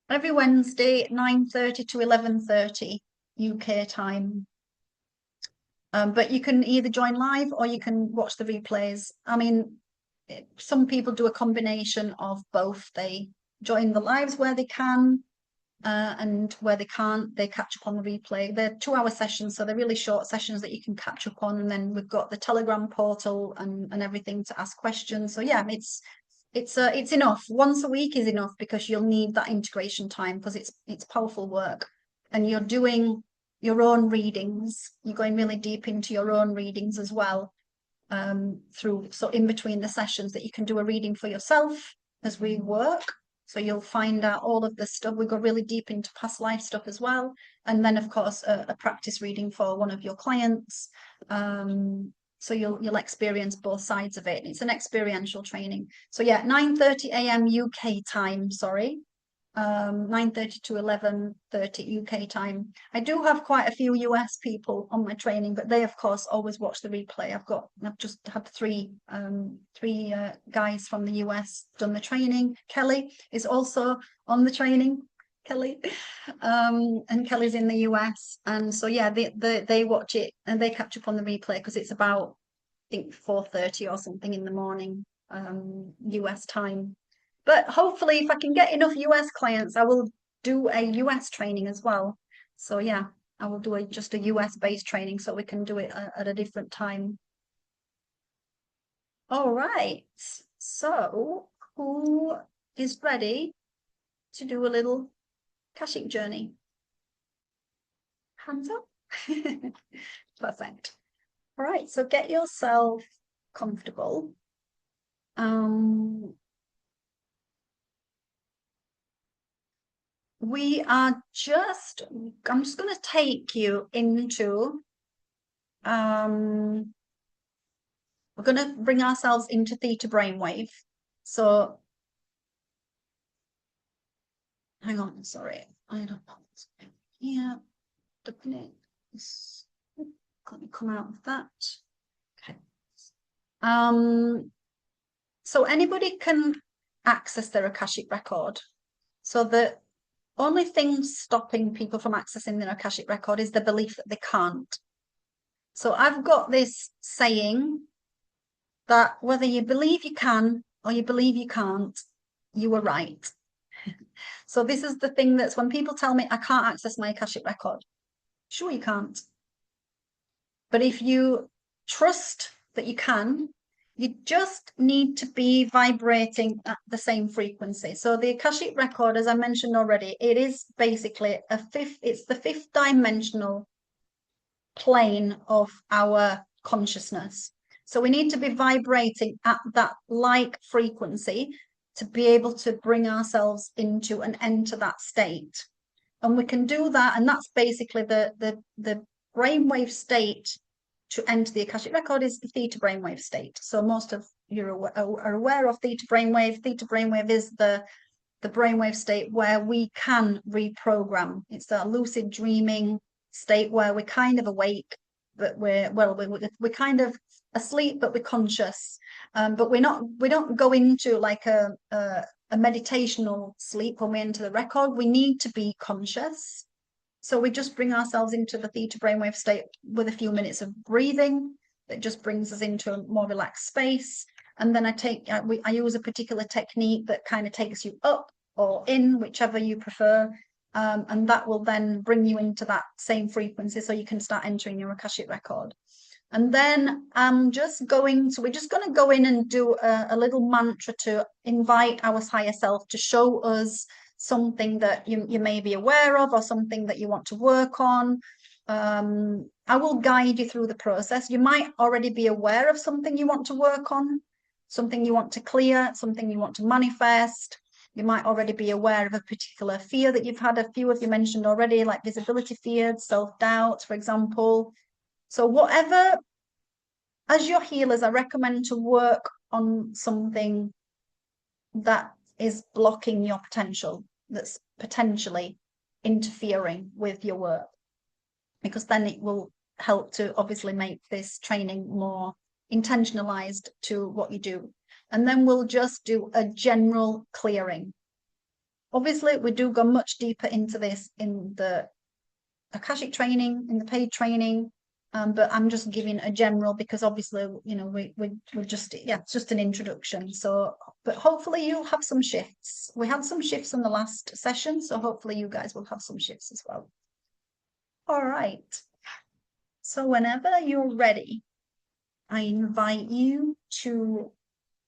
Every Wednesday, 9:30 to 11:30 UK time. But you can either join live or you can watch the replays. I mean, some people do a combination of both. They join the lives where they can, and where they can't, they catch up on the replay. They're 2-hour sessions, so they're really short sessions that you can catch up on. And then we've got the Telegram portal and everything to ask questions. So yeah, it's enough. Once a week is enough, because you'll need that integration time, because it's powerful work, and you're doing your own readings. You're going really deep into your own readings as well, so in between the sessions, that you can do a reading for yourself as we work. So you'll find out all of the stuff. We go really deep into past life stuff as well. And then, of course, a practice reading for one of your clients. So you'll experience both sides of it. It's an experiential training. So yeah, 9:30 a.m. UK time, sorry. 9:30 to 11:30 UK time. I do have quite a few US people on my training, but they of course always watch the replay. I've just had three guys from the US done the training. Kelly is also on the training. Kelly, and Kelly's in the US, and so yeah, they watch it and they catch up on the replay, because it's about, I think, 4:30 or something in the morning, US time. But hopefully, if I can get enough US clients, I will do a US training as well. So yeah, I will do just a US based training, so we can do it at a different time. All right. So who is ready to do a little Akashic journey? Hands up. Perfect. All right, so get yourself comfortable. I'm just going to take you into, we're going to bring ourselves into theta brainwave. So, hang on, sorry, I don't know what's here. Let me come out of that. Okay. So anybody can access their Akashic record. So the only thing stopping people from accessing their Akashic record is the belief that they can't. So I've got this saying that whether you believe you can or you believe you can't, you were right. So this is the thing that's when people tell me I can't access my Akashic record. Sure, you can't. But if you trust that you can, you just need to be vibrating at the same frequency. So the Akashic record, as I mentioned already, it is basically it's the fifth dimensional plane of our consciousness. So we need to be vibrating at that like frequency to be able to bring ourselves into and enter that state. And we can do that, and that's basically the brainwave state to enter the Akashic record is the theta brainwave state. So most of you are aware of theta brainwave. Theta brainwave is the brainwave state where we can reprogram. It's that lucid dreaming state where we're kind of awake, but we're kind of asleep, but we're conscious. But we don't go into like a meditational sleep when we enter the record. We need to be conscious. So we just bring ourselves into the theta brainwave state with a few minutes of breathing. That just brings us into a more relaxed space. And then I use a particular technique that kind of takes you up or in, whichever you prefer. And that will then bring you into that same frequency so you can start entering your Akashic record. And then we're just going to go in and do a little mantra to invite our higher self to show us something that you may be aware of or something that you want to work on. I will guide you through the process. You might already be aware of something you want to work on, something you want to clear, something you want to manifest. You might already be aware of a particular fear that you've had. A few of you mentioned already, like visibility fears, self-doubt, for example. So whatever, as your healers, I recommend to work on something that is blocking your potential, that's potentially interfering with your work, because then it will help to obviously make this training more intentionalized to what you do. And then we'll just do a general clearing. Obviously, we do go much deeper into this in the Akashic training, in the paid training, but I'm just giving a general because obviously, you know, we're just, yeah, it's just an introduction. So, but hopefully you'll have some shifts. We had some shifts in the last session, so hopefully you guys will have some shifts as well. All right. So whenever you're ready, I invite you to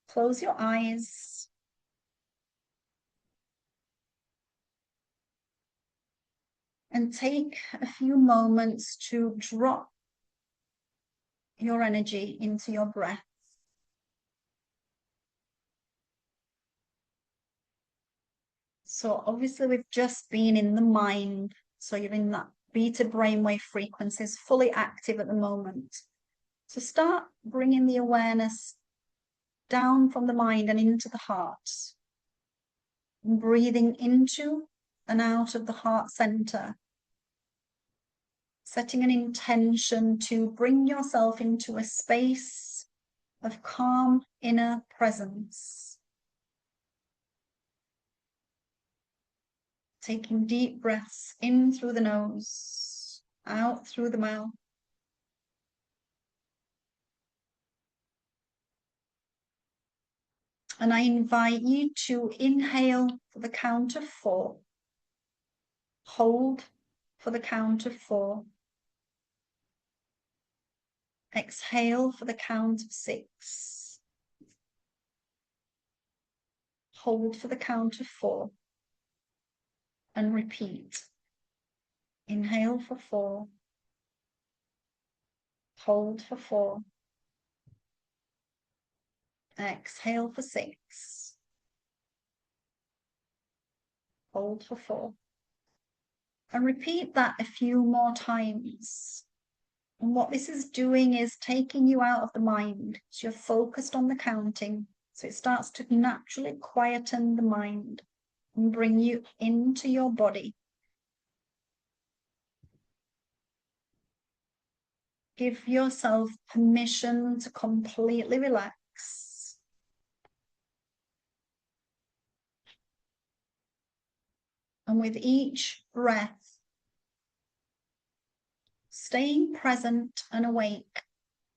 close your eyes. And take a few moments to drop your energy into your breath. So obviously we've just been in the mind. So you're in that beta brainwave frequencies, fully active at the moment. So start bringing the awareness down from the mind and into the heart. And breathing into and out of the heart center. Setting an intention to bring yourself into a space of calm inner presence. Taking deep breaths in through the nose, out through the mouth. And I invite you to inhale for the count of 4. Hold for the count of 4. Exhale for the count of 6. Hold for the count of 4. And repeat. Inhale for 4. Hold for 4. Exhale for 6. Hold for 4. And repeat that a few more times. And what this is doing is taking you out of the mind. So you're focused on the counting. So it starts to naturally quieten the mind and bring you into your body. Give yourself permission to completely relax. And with each breath, staying present and awake,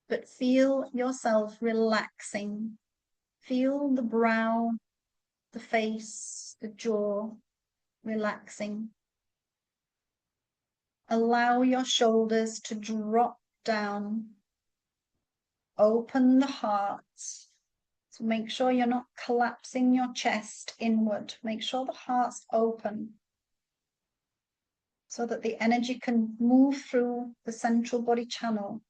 but feel yourself relaxing. Feel the brow, the face, the jaw relaxing. Allow your shoulders to drop down. Open the heart. So make sure you're not collapsing your chest inward. Make sure the heart's open so that the energy can move through the central body channel.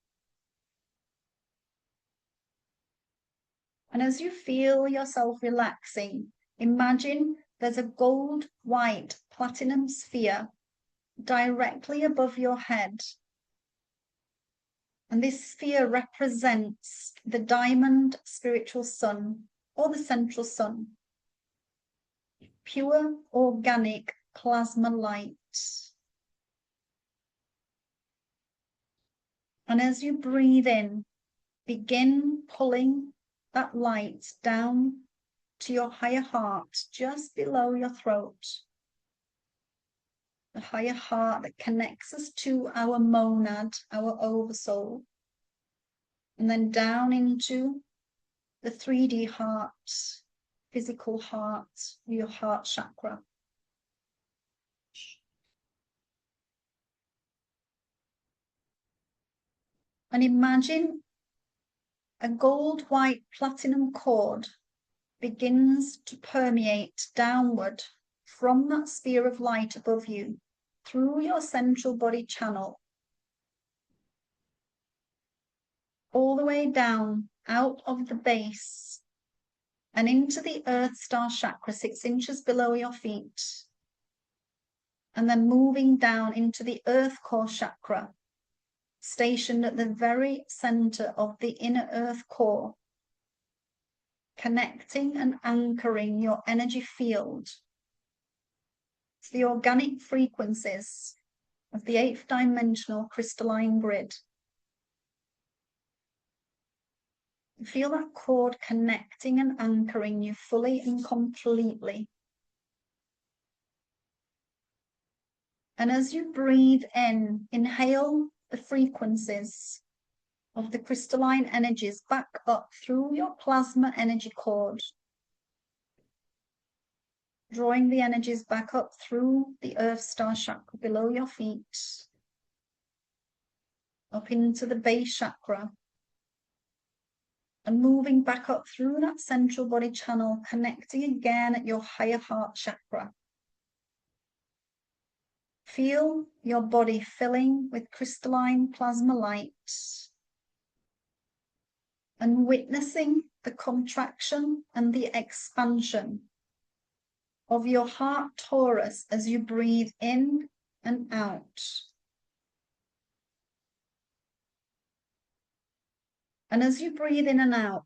And as you feel yourself relaxing, imagine there's a gold, white, platinum sphere directly above your head. And this sphere represents the diamond spiritual sun or the central sun. Pure, organic plasma light. And as you breathe in, begin pulling that light down to your higher heart, just below your throat. The higher heart that connects us to our monad, our oversoul. And then down into the 3D heart, physical heart, your heart chakra. And imagine a gold, white, platinum cord begins to permeate downward from that sphere of light above you through your central body channel, all the way down out of the base and into the Earth Star chakra 6 inches below your feet, and then moving down into the Earth Core chakra, stationed at the very center of the inner Earth core, connecting and anchoring your energy field to the organic frequencies of the 8th dimensional crystalline grid. Feel that cord connecting and anchoring you fully and completely. And as you breathe in, inhale the frequencies of the crystalline energies back up through your plasma energy cord, drawing the energies back up through the Earth Star chakra below your feet, up into the base chakra, and moving back up through that central body channel, connecting again at your higher heart chakra. Feel your body filling with crystalline plasma light and witnessing the contraction and the expansion of your heart torus as you breathe in and out. And as you breathe in and out,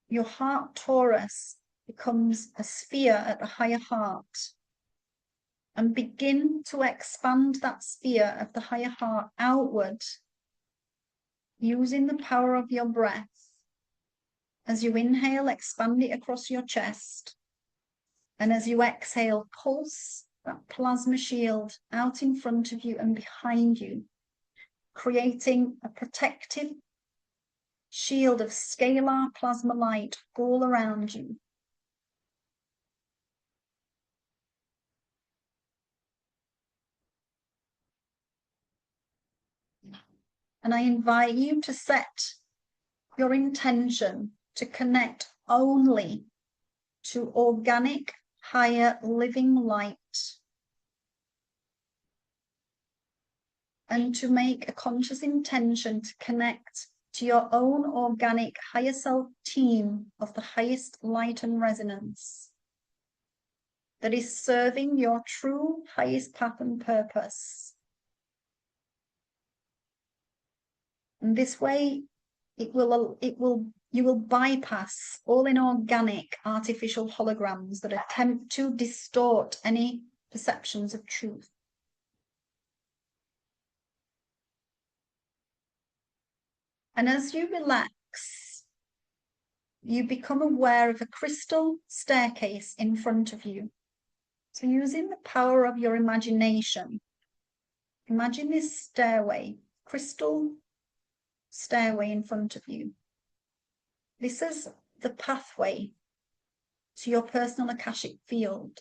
your heart torus becomes a sphere at the higher heart, and begin to expand that sphere of the higher heart outward using the power of your breath. As you inhale, expand it across your chest, and as you exhale, pulse that plasma shield out in front of you and behind you, creating a protective shield of scalar plasma light all around you. And I invite you to set your intention to connect only to organic, higher living light. and to make a conscious intention to connect to your own organic higher self team of the highest light and resonance that is serving your true highest path and purpose. And this way, you will bypass all inorganic artificial holograms that attempt to distort any perceptions of truth. And as you relax, you become aware of a crystal staircase in front of you. So using the power of your imagination, imagine this stairway, crystal stairway in front of you. This is the pathway to your personal Akashic field.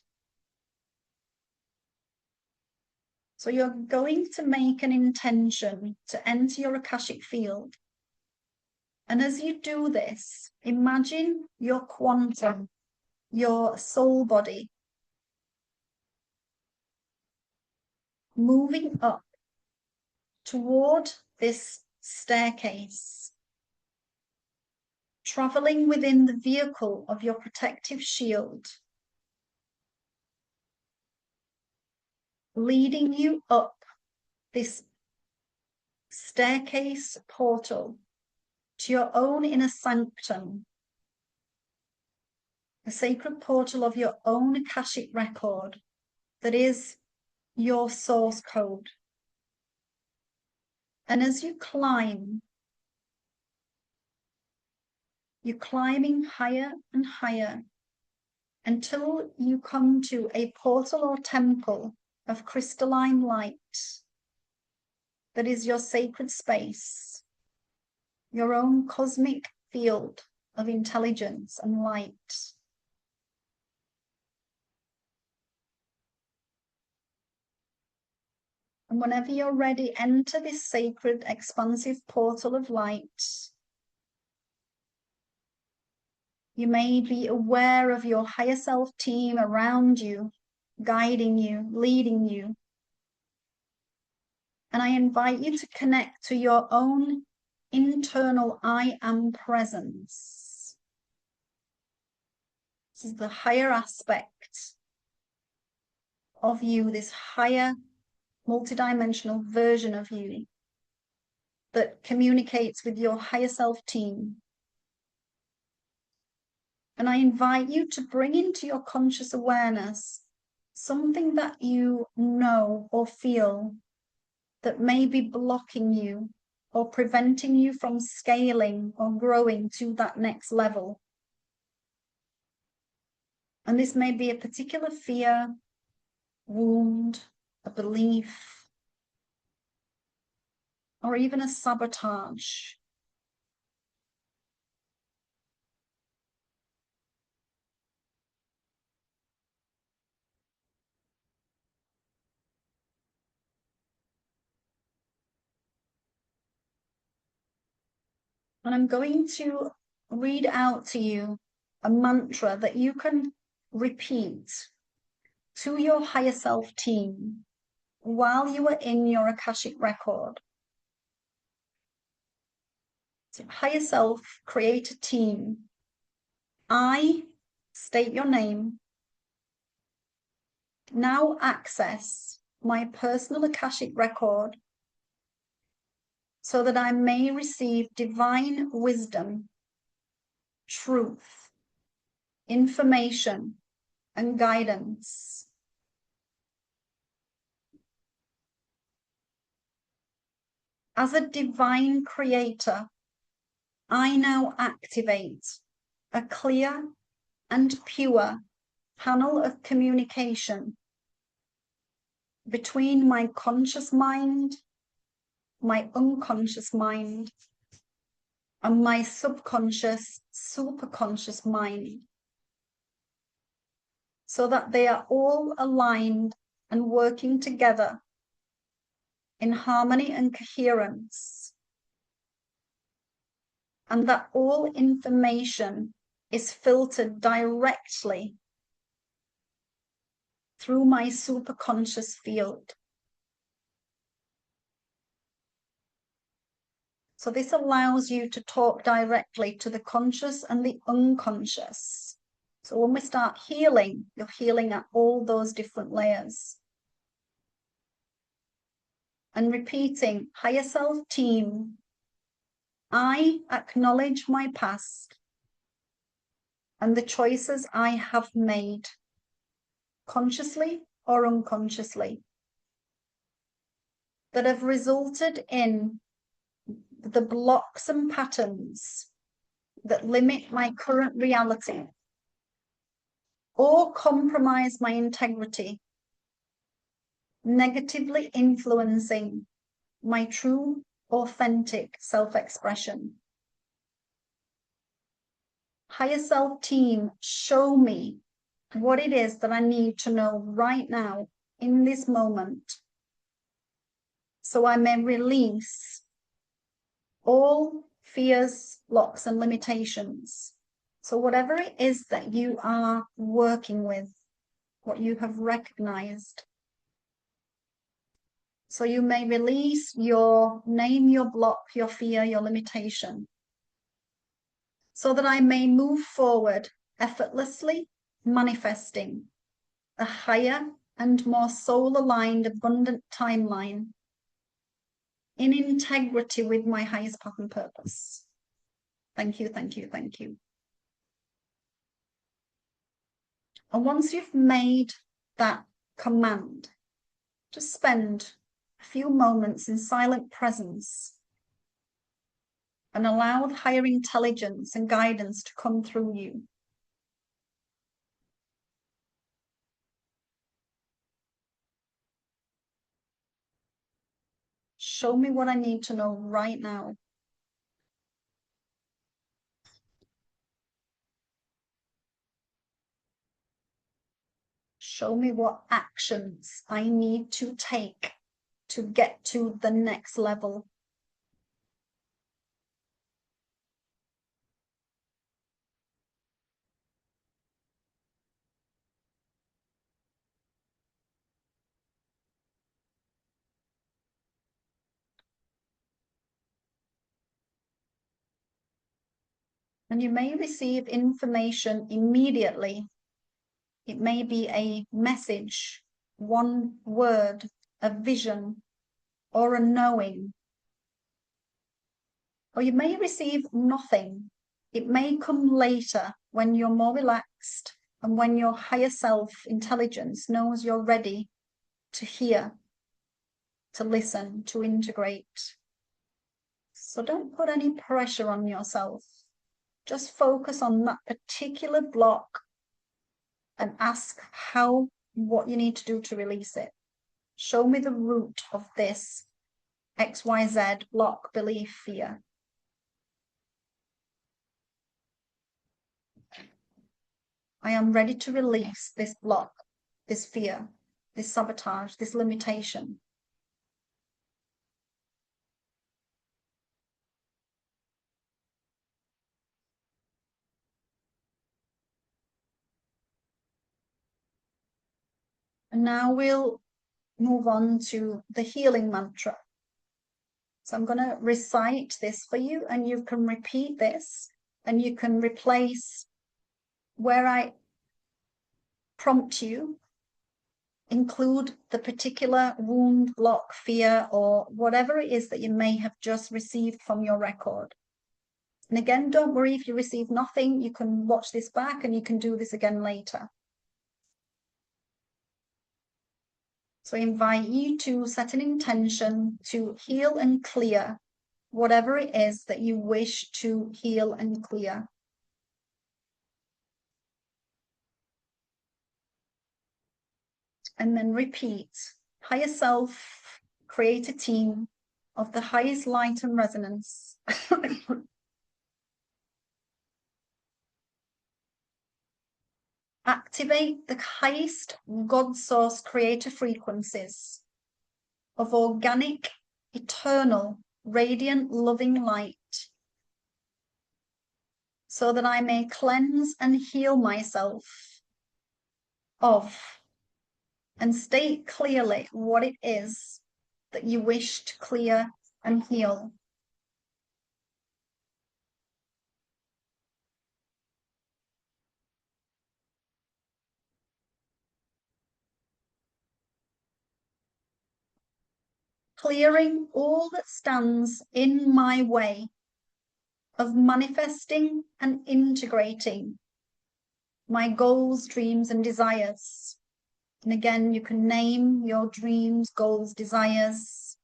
So you're going to make an intention to enter your Akashic field. And as you do this, imagine your quantum, your soul body, moving up toward this staircase, traveling within the vehicle of your protective shield, leading you up this staircase portal to your own inner sanctum, the sacred portal of your own Akashic record that is your source code. And as you climb, you're climbing higher and higher until you come to a portal or temple of crystalline light that is your sacred space, your own cosmic field of intelligence and light. And whenever you're ready, enter this sacred, expansive portal of light. You may be aware of your higher self team around you, guiding you, leading you. And I invite you to connect to your own internal I am presence. This is the higher aspect of you, this higher multidimensional version of you that communicates with your higher self team. And I invite you to bring into your conscious awareness something that you know or feel that may be blocking you or preventing you from scaling or growing to that next level. And this may be a particular fear, wound, a belief, or even a sabotage. And I'm going to read out to you a mantra that you can repeat to your higher self team while you are in your Akashic record. So higher self, create a team. I, state your name, now access my personal Akashic record so that I may receive divine wisdom, truth, information, and guidance. As a divine creator, I now activate a clear and pure channel of communication between my conscious mind, my unconscious mind, and my subconscious, superconscious mind, so that they are all aligned and working together in harmony and coherence, and that all information is filtered directly through my superconscious field. So this allows you to talk directly to the conscious and the unconscious. So when we start healing, you're healing at all those different layers. And repeating, higher self team, I acknowledge my past and the choices I have made, consciously or unconsciously, that have resulted in the blocks and patterns that limit my current reality or compromise my integrity, negatively influencing my true, authentic self-expression. Higher self team, show me what it is that I need to know right now in this moment so I may release all fears, blocks, and limitations. So whatever it is that you are working with, what you have recognized, so you may release name your block, your fear, your limitation, so that I may move forward effortlessly, manifesting a higher and more soul-aligned, abundant timeline in integrity with my highest path and purpose. Thank you, thank you, thank you. And once you've made that command, just spend a few moments in silent presence and allow the higher intelligence and guidance to come through you. Show me what I need to know right now. Show me what actions I need to take to get to the next level. And you may receive information immediately. It may be a message, one word, a vision, or a knowing. Or you may receive nothing. It may come later when you're more relaxed and when your higher self intelligence knows you're ready to hear, to listen, to integrate. So don't put any pressure on yourself. Just focus on that particular block and ask what you need to do to release it. Show me the root of this XYZ block, belief, fear. I am ready to release this block, this fear, this sabotage, this limitation. And now we'll move on to the healing mantra. So I'm going to recite this for you, and you can repeat this, and you can replace where I prompt you, include the particular wound, block, fear, or whatever it is that you may have just received from your record. And again, don't worry if you receive nothing. You can watch this back and you can do this again later. So I invite you to set an intention to heal and clear whatever it is that you wish to heal and clear. And then repeat, higher self, create a team of the highest light and resonance. Activate the highest God source creator frequencies of organic, eternal, radiant, loving light, so that I may cleanse and heal myself of, and state clearly what it is that you wish to clear and heal. clearing all that stands in my way of manifesting and integrating my goals, dreams, and desires. And again, you can name your dreams, goals, desires.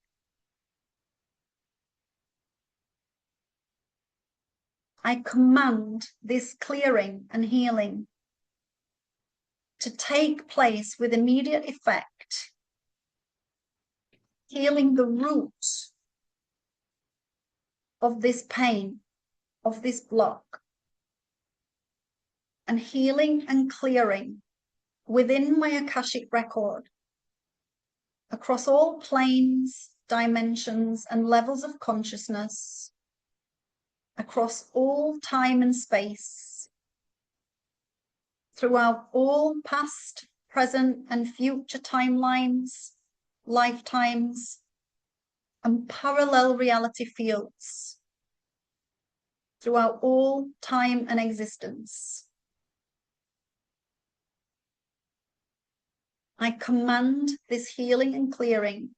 I command this clearing and healing to take place with immediate effect, healing the root of this pain, of this block, and healing and clearing within my Akashic record across all planes, dimensions, and levels of consciousness, across all time and space, throughout all past, present, and future timelines, lifetimes, and parallel reality fields, throughout all time and existence. I command this healing and clearing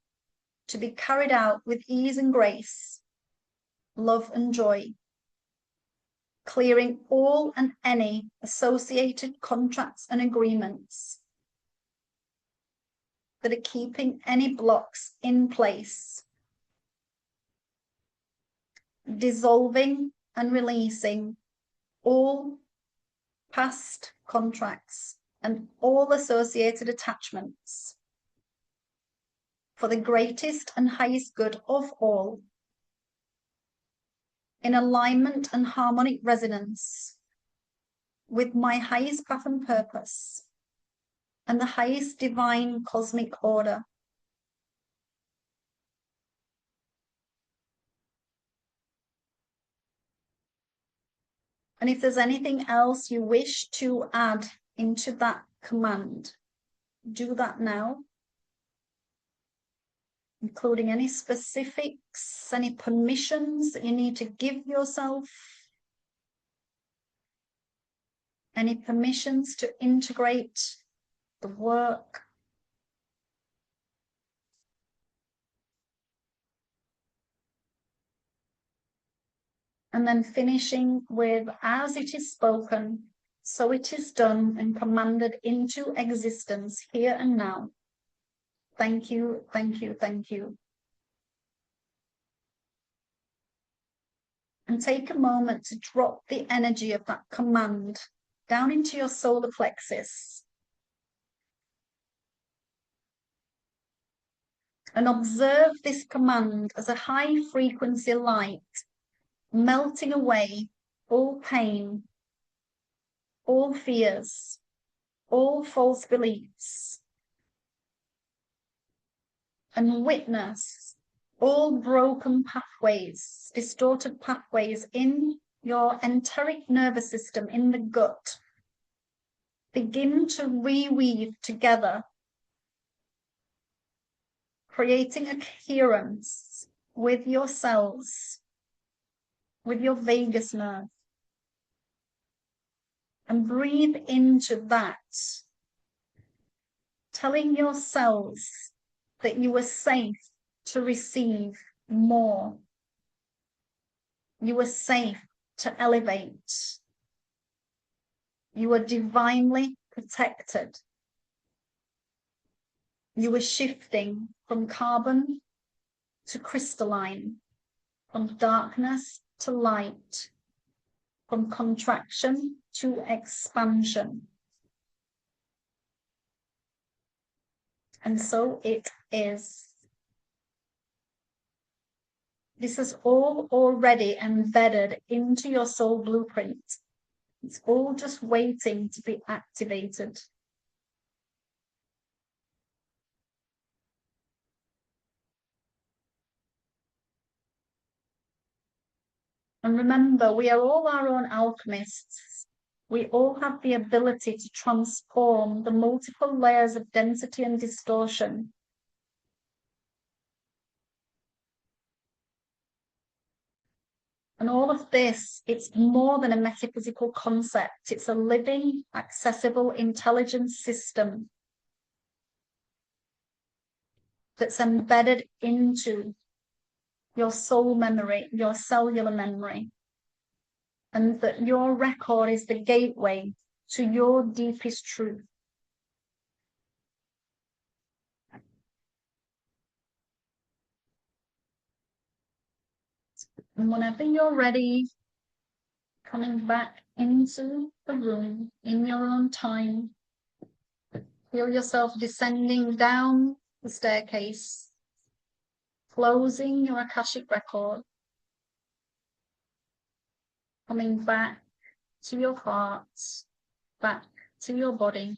to be carried out with ease and grace, love and joy, clearing all and any associated contracts and agreements that are keeping any blocks in place, dissolving and releasing all past contracts and all associated attachments for the greatest and highest good of all, in alignment and harmonic resonance with my highest path and purpose and the highest divine cosmic order. And if there's anything else you wish to add into that command, do that now, including any specifics, any permissions that you need to give yourself, any permissions to integrate the work. And then finishing with, as it is spoken, so it is done and commanded into existence here and now. Thank you, thank you, thank you. And take a moment to drop the energy of that command down into your solar plexus. And observe this command as a high frequency light, melting away all pain, all fears, all false beliefs, and witness all broken pathways, distorted pathways in your enteric nervous system, in the gut, begin to reweave together, creating a coherence with your cells, with your vagus nerve, and breathe into that, telling your cells that you are safe to receive more. You are safe to elevate. You are divinely protected. You are shifting from carbon to crystalline, from darkness to light, from contraction to expansion. And so it is. This is all already embedded into your soul blueprint. It's all just waiting to be activated. And remember, we are all our own alchemists. We all have the ability to transform the multiple layers of density and distortion. And all of this, it's more than a metaphysical concept. It's a living, accessible, intelligent system. that's embedded into your soul memory, your cellular memory, and that your record is the gateway to your deepest truth. And whenever you're ready, coming back into the room in your own time, feel yourself descending down the staircase, closing your Akashic record, coming back to your heart, back to your body.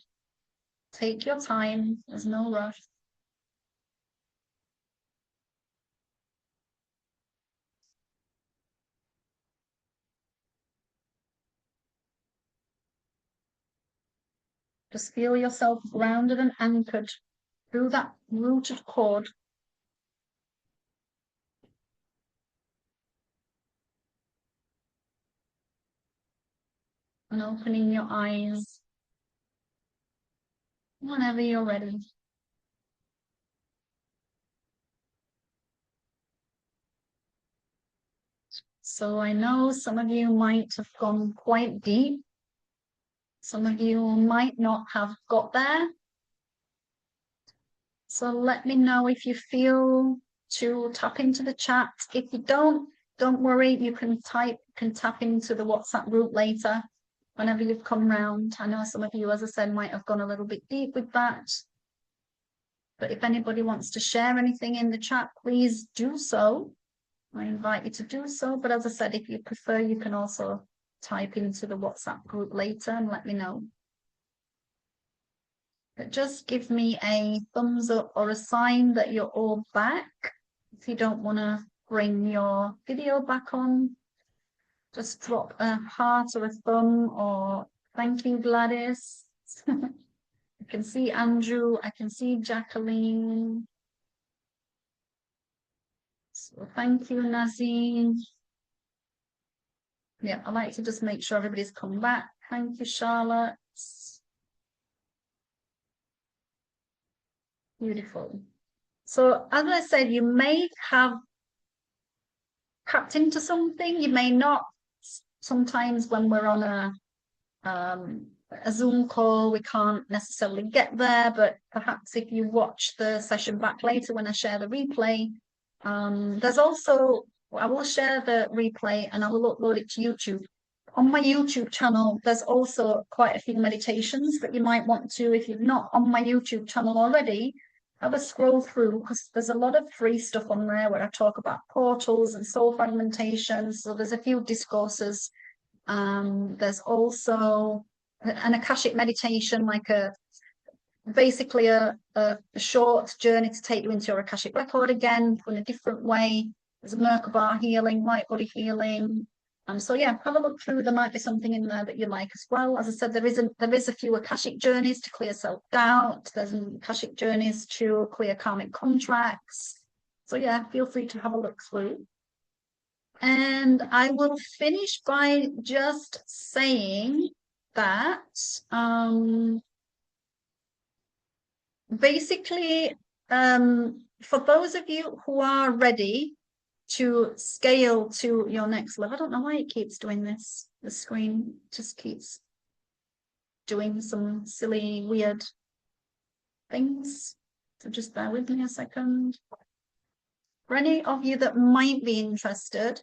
Take your time, there's no rush. Just feel yourself grounded and anchored through that rooted cord. And opening your eyes whenever you're ready. So I know some of you might have gone quite deep. Some of you might not have got there. So let me know if you feel to tap into the chat. If you don't worry, you can tap into the WhatsApp group later whenever you've come round. I know some of you, as I said, might have gone a little bit deep with that. But if anybody wants to share anything in the chat, please do so. I invite you to do so. But as I said, if you prefer, you can also type into the WhatsApp group later and let me know. But just give me a thumbs up or a sign that you're all back. If you don't want to bring your video back on, just drop a heart or a thumb or thank you, Gladys. I can see Andrew, I can see Jacqueline. So thank you, Nazim. Yeah, I like to just make sure everybody's come back. Thank you, Charlotte. Beautiful. So as I said, you may have tapped into something, you may not. Sometimes when we're on a Zoom call, we can't necessarily get there, but perhaps if you watch the session back later when I share the replay, there's also, I will share the replay and I will upload it to YouTube. On my YouTube channel, there's also quite a few meditations that you might want to, if you're not on my YouTube channel already, have a scroll through, because there's a lot of free stuff on there where I talk about portals and soul fragmentation. So there's a few discourses. There's also an Akashic meditation, like basically a short journey to take you into your Akashic record again in a different way. There's a Merkaba healing, light body healing. So yeah, have a look through. There might be something in there that you like as well. As I said, there is a few Akashic journeys to clear self-doubt. There's Akashic journeys to clear karmic contracts. So yeah, feel free to have a look through. And I will finish by just saying that basically, for those of you who are ready to scale to your next level, I don't know why it keeps doing this. The screen just keeps doing some silly, weird things. So just bear with me a second. For any of you that might be interested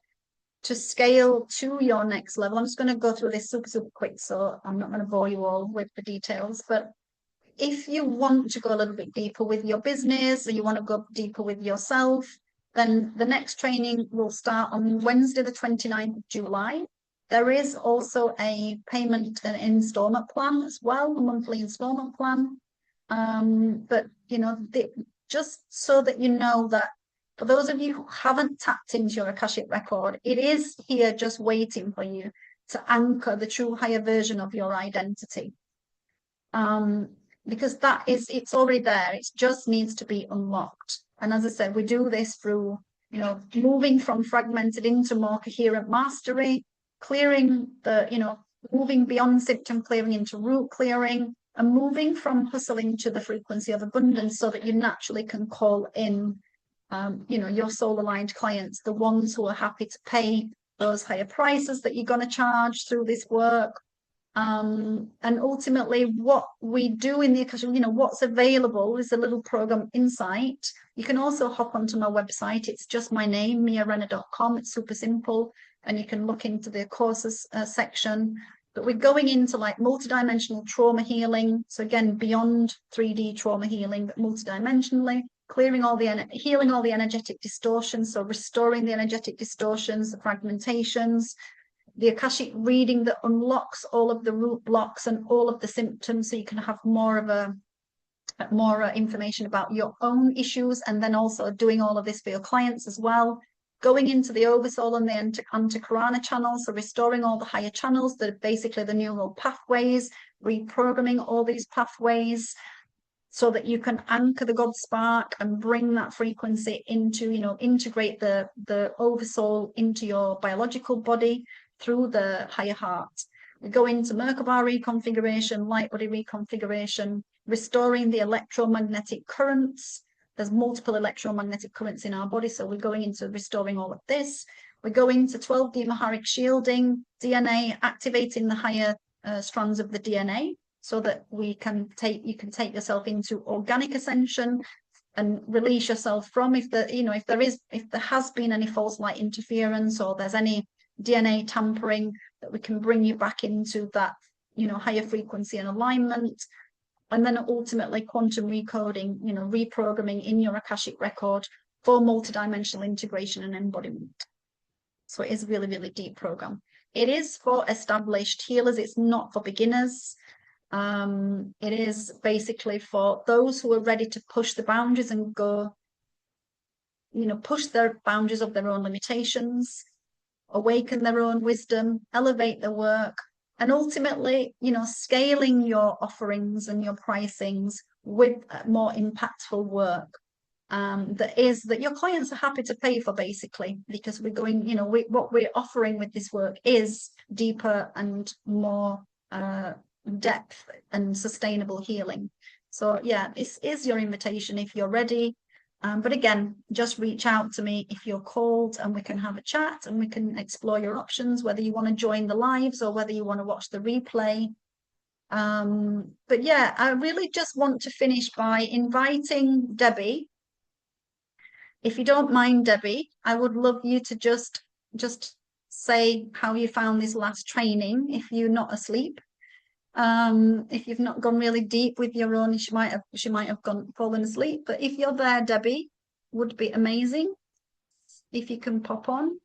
to scale to your next level, I'm just going to go through this super quick, so I'm not going to bore you all with the details, but if you want to go a little bit deeper with your business or you want to go deeper with yourself, then the next training will start on Wednesday, the 29th of July. There is also a payment and installment plan as well, a monthly installment plan. But, you know, just so that you know that for those of you who haven't tapped into your Akashic record, it is here just waiting for you to anchor the true higher version of your identity. Because it's already there. It just needs to be unlocked. And as I said, we do this through, you know, moving from fragmented into more coherent mastery, clearing moving beyond symptom clearing into root clearing, and moving from hustling to the frequency of abundance so that you naturally can call in, your soul aligned clients, the ones who are happy to pay those higher prices that you're going to charge through this work. And ultimately what we do in the Akashic, what's available is a little program Insight. You can also hop onto my website. It's just my name, miarenna.com. It's super simple, and you can look into the courses section. But we're going into like multidimensional trauma healing. So again, beyond 3D trauma healing, but multidimensionally, healing all the energetic distortions. So restoring the energetic distortions, the fragmentations, the Akashic reading that unlocks all of the root blocks and all of the symptoms, so you can have more information about your own issues, and then also doing all of this for your clients as well. Going into the oversoul and the antakarana channels, so restoring all the higher channels that are basically the neural pathways, reprogramming all these pathways so that you can anchor the God spark and bring that frequency into, integrate the oversoul into your biological body through the higher heart. We go into Merkaba reconfiguration, light body reconfiguration, restoring the electromagnetic currents. There's multiple electromagnetic currents in our body, so we're going into restoring all of this. We go into 12D Maharic shielding, DNA, activating the higher strands of the DNA, so that you can take yourself into organic ascension and release yourself from if there has been any false light interference, or there's any DNA tampering, that we can bring you back into that, higher frequency and alignment. And then ultimately quantum recoding, reprogramming in your Akashic record for multidimensional integration and embodiment. So it is a really, really deep program. It is for established healers. It's not for beginners. It is basically for those who are ready to push the boundaries and go, push their boundaries of their own limitations, awaken their own wisdom, elevate their work, and ultimately, scaling your offerings and your pricings with more impactful work that your clients are happy to pay for, basically, because we're going, what we're offering with this work is deeper and more depth and sustainable healing. So yeah, this is your invitation if you're ready. But again, just reach out to me if you're called, and we can have a chat and we can explore your options, whether you want to join the lives or whether you want to watch the replay. But yeah, I really just want to finish by inviting Debbie. If you don't mind, Debbie, I would love you to just say how you found this last training if you're not asleep. If you've not gone really deep with your own, she might have fallen asleep. But if you're there, Debbie, would be amazing if you can pop on.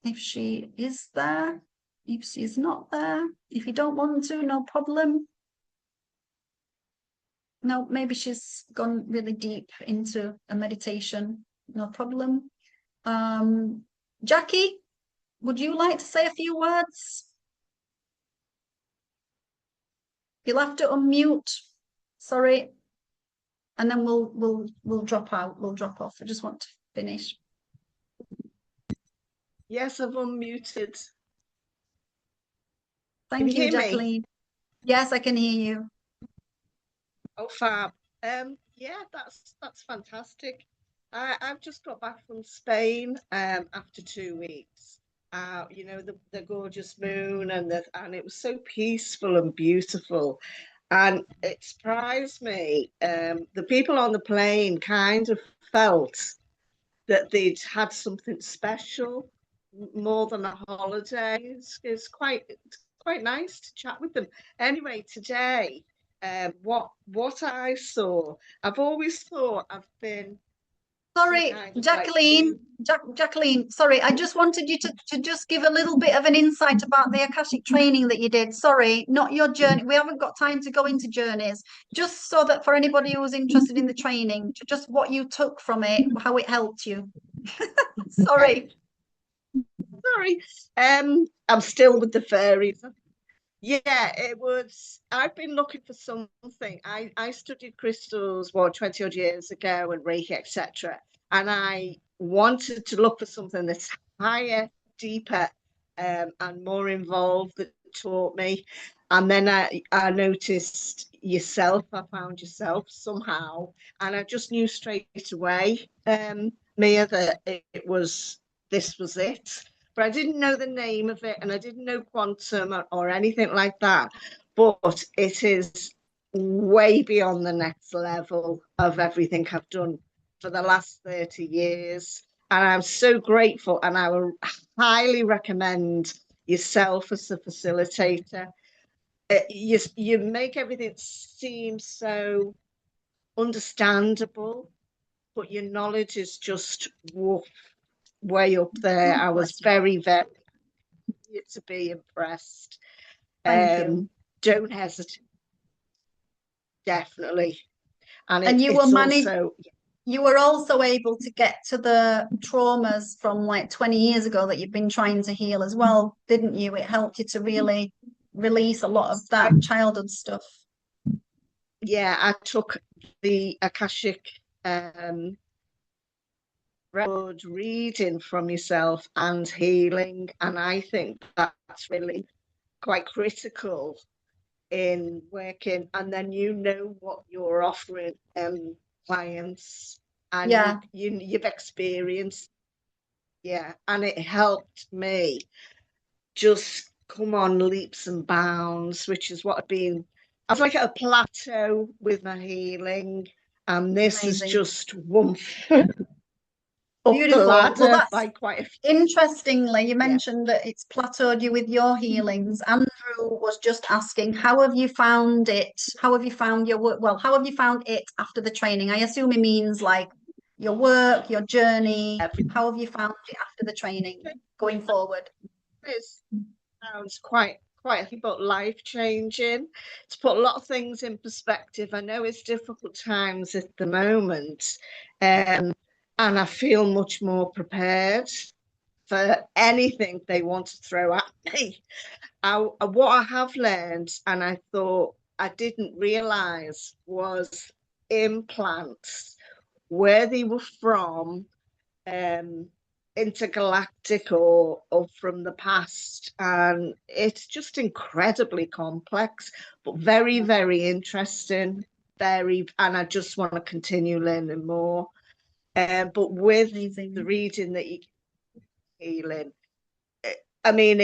If she is there, if she's not there, if you don't want to, no problem. No, maybe she's gone really deep into a meditation, no problem. Jackie, would you like to say a few words? You'll have to unmute. Sorry. And then we'll drop out. We'll drop off. I just want to finish. Yes, I've unmuted. Thank you, Jacqueline. Yes, I can hear you. Oh, fab. Yeah, that's fantastic. I've just got back from Spain after 2 weeks. The gorgeous moon and it was so peaceful and beautiful. And it surprised me. The people on the plane kind of felt that they'd had something special more than a holiday. It's quite nice to chat with them. Anyway, today, what I saw, I've always thought I've been. Sorry, kind of Jacqueline. Jacqueline, sorry, I just wanted you to just give a little bit of an insight about the Akashic training that you did. Sorry, not your journey. We haven't got time to go into journeys. Just so that for anybody who's interested in the training, just what you took from it, how it helped you. Sorry. Sorry. I'm still with the fairies. Yeah, it was. I've been looking for something. I studied crystals 20 odd years ago and Reiki, etc. And I wanted to look for something that's higher, deeper, and more involved that taught me. And then I noticed yourself, I found yourself somehow, and I just knew straight away, Mia, that this was it. But I didn't know the name of it, and I didn't know quantum or anything like that. But it is way beyond the next level of everything I've done for the last 30 years. And I'm so grateful, and I will highly recommend yourself as a facilitator. You make everything seem so understandable, but your knowledge is just woof, way up there. I was very, very to be impressed. Thank you. Don't hesitate, definitely. And And you were also able to get to the traumas from like 20 years ago that you've been trying to heal as well, didn't you? It helped you to really release a lot of that childhood stuff. Yeah, I took the Akashic record reading from yourself and healing, and I think that's really quite critical in working. And then you know what you're offering clients, and Yeah. you've experienced, yeah, and it helped me just come on leaps and bounds, which is what I was like at a plateau with my healing, and this is Amazing. just one up the Beautiful. Well, ladder that's by quite a few. interestingly, you Yeah. mentioned that it's plateaued you with your healings. Andrew was just asking, how have you found it? How have you found your work? Well, how have you found it after the training? I assume it means like your work, your journey. How have you found it after the training going forward? It sounds quite but life changing. To put a lot of things in perspective, I know it's difficult times at the moment, and I feel much more prepared for anything they want to throw at me. What I have learned, and I thought I didn't realize, was implants, where they were from, um, intergalactic or from the past. And it's just incredibly complex, but very, very interesting. And I just want to continue learning more. But with Amazing. the reading that you healing, I mean,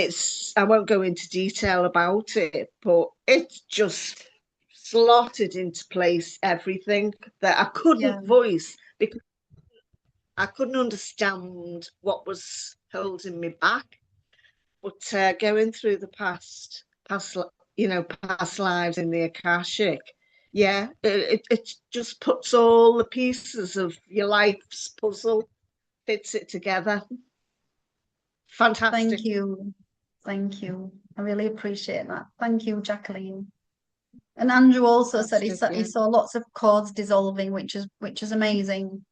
I won't go into detail about it, but it's just slotted into place everything that I Yeah. couldn't voice because I couldn't understand what was holding me back. But going through the past lives in the Akashic, yeah, it just puts all the pieces of your life's puzzle, fits it together. Thank Fantastic. you. Thank you. I really appreciate that. Thank you, Jacqueline. And Andrew also said Fantastic, he yeah. saw lots of chords dissolving, which is amazing.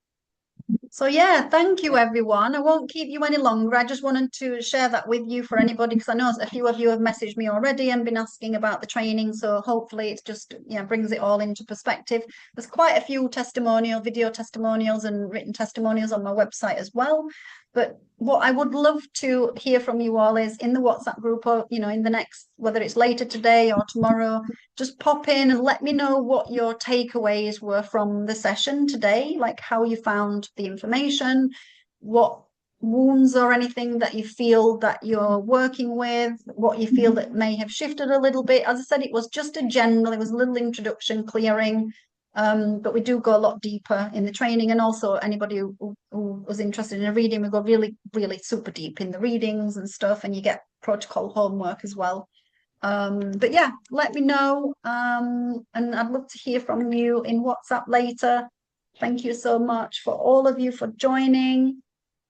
So yeah, thank you Yeah. everyone. I won't keep you any longer. I just wanted to share that with you for anybody because I know a few of you have messaged me already and been asking about the training. So hopefully it's just brings it all into perspective. There's quite a few video testimonials and written testimonials on my website as well. But what I would love to hear from you all is in the WhatsApp group or in the next, whether it's later today or tomorrow, just pop in and let me know what your takeaways were from the session today, like how you found the information, what wounds or anything that you feel that you're working with, what you feel that may have shifted a little bit. As I said, it was just it was a little introduction clearing, but we do go a lot deeper in the training, and also anybody who was interested in a reading, we go really, really super deep in the readings and stuff, and you get protocol homework as well. But yeah, let me know. And I'd love to hear from you in WhatsApp later. Thank you so much for all of you for joining.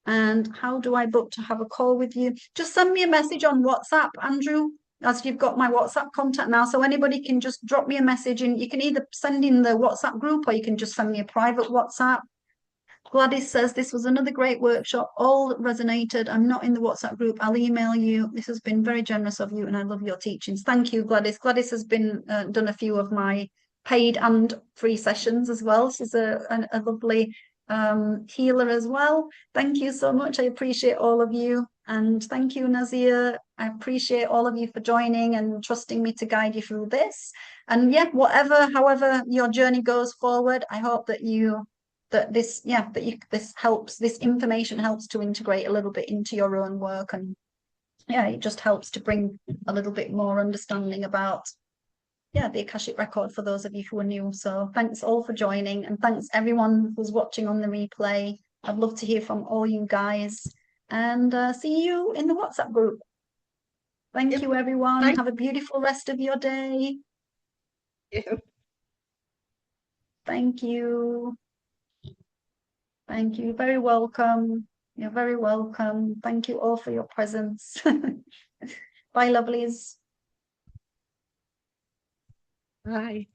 And how do I book to have a call with you? Just send me a message on WhatsApp, Andrew, as you've got my WhatsApp contact now. So anybody can just drop me a message, and you can either send in the WhatsApp group or you can just send me a private WhatsApp. Gladys says this was another great workshop. All resonated. I'm not in the WhatsApp group. I'll email you. This has been very generous of you, and I love your teachings. Thank you, Gladys. Gladys has been done a few of my paid and free sessions as well. She's a lovely healer as well. Thank you so much. I appreciate all of you. And thank you, Nazir. I appreciate all of you for joining and trusting me to guide you through this. And yeah, however your journey goes forward, I hope that this information helps to integrate a little bit into your own work. And yeah, it just helps to bring a little bit more understanding about the Akashic record for those of you who are new. So thanks all for joining, and thanks everyone who's watching on the replay. I'd love to hear from all you guys, and see you in the WhatsApp group. Thank you, everyone. Thank Have a beautiful rest of your day. you. Thank you. Thank you. Very welcome. You're very welcome. Thank you all for your presence. Bye, lovelies. Bye.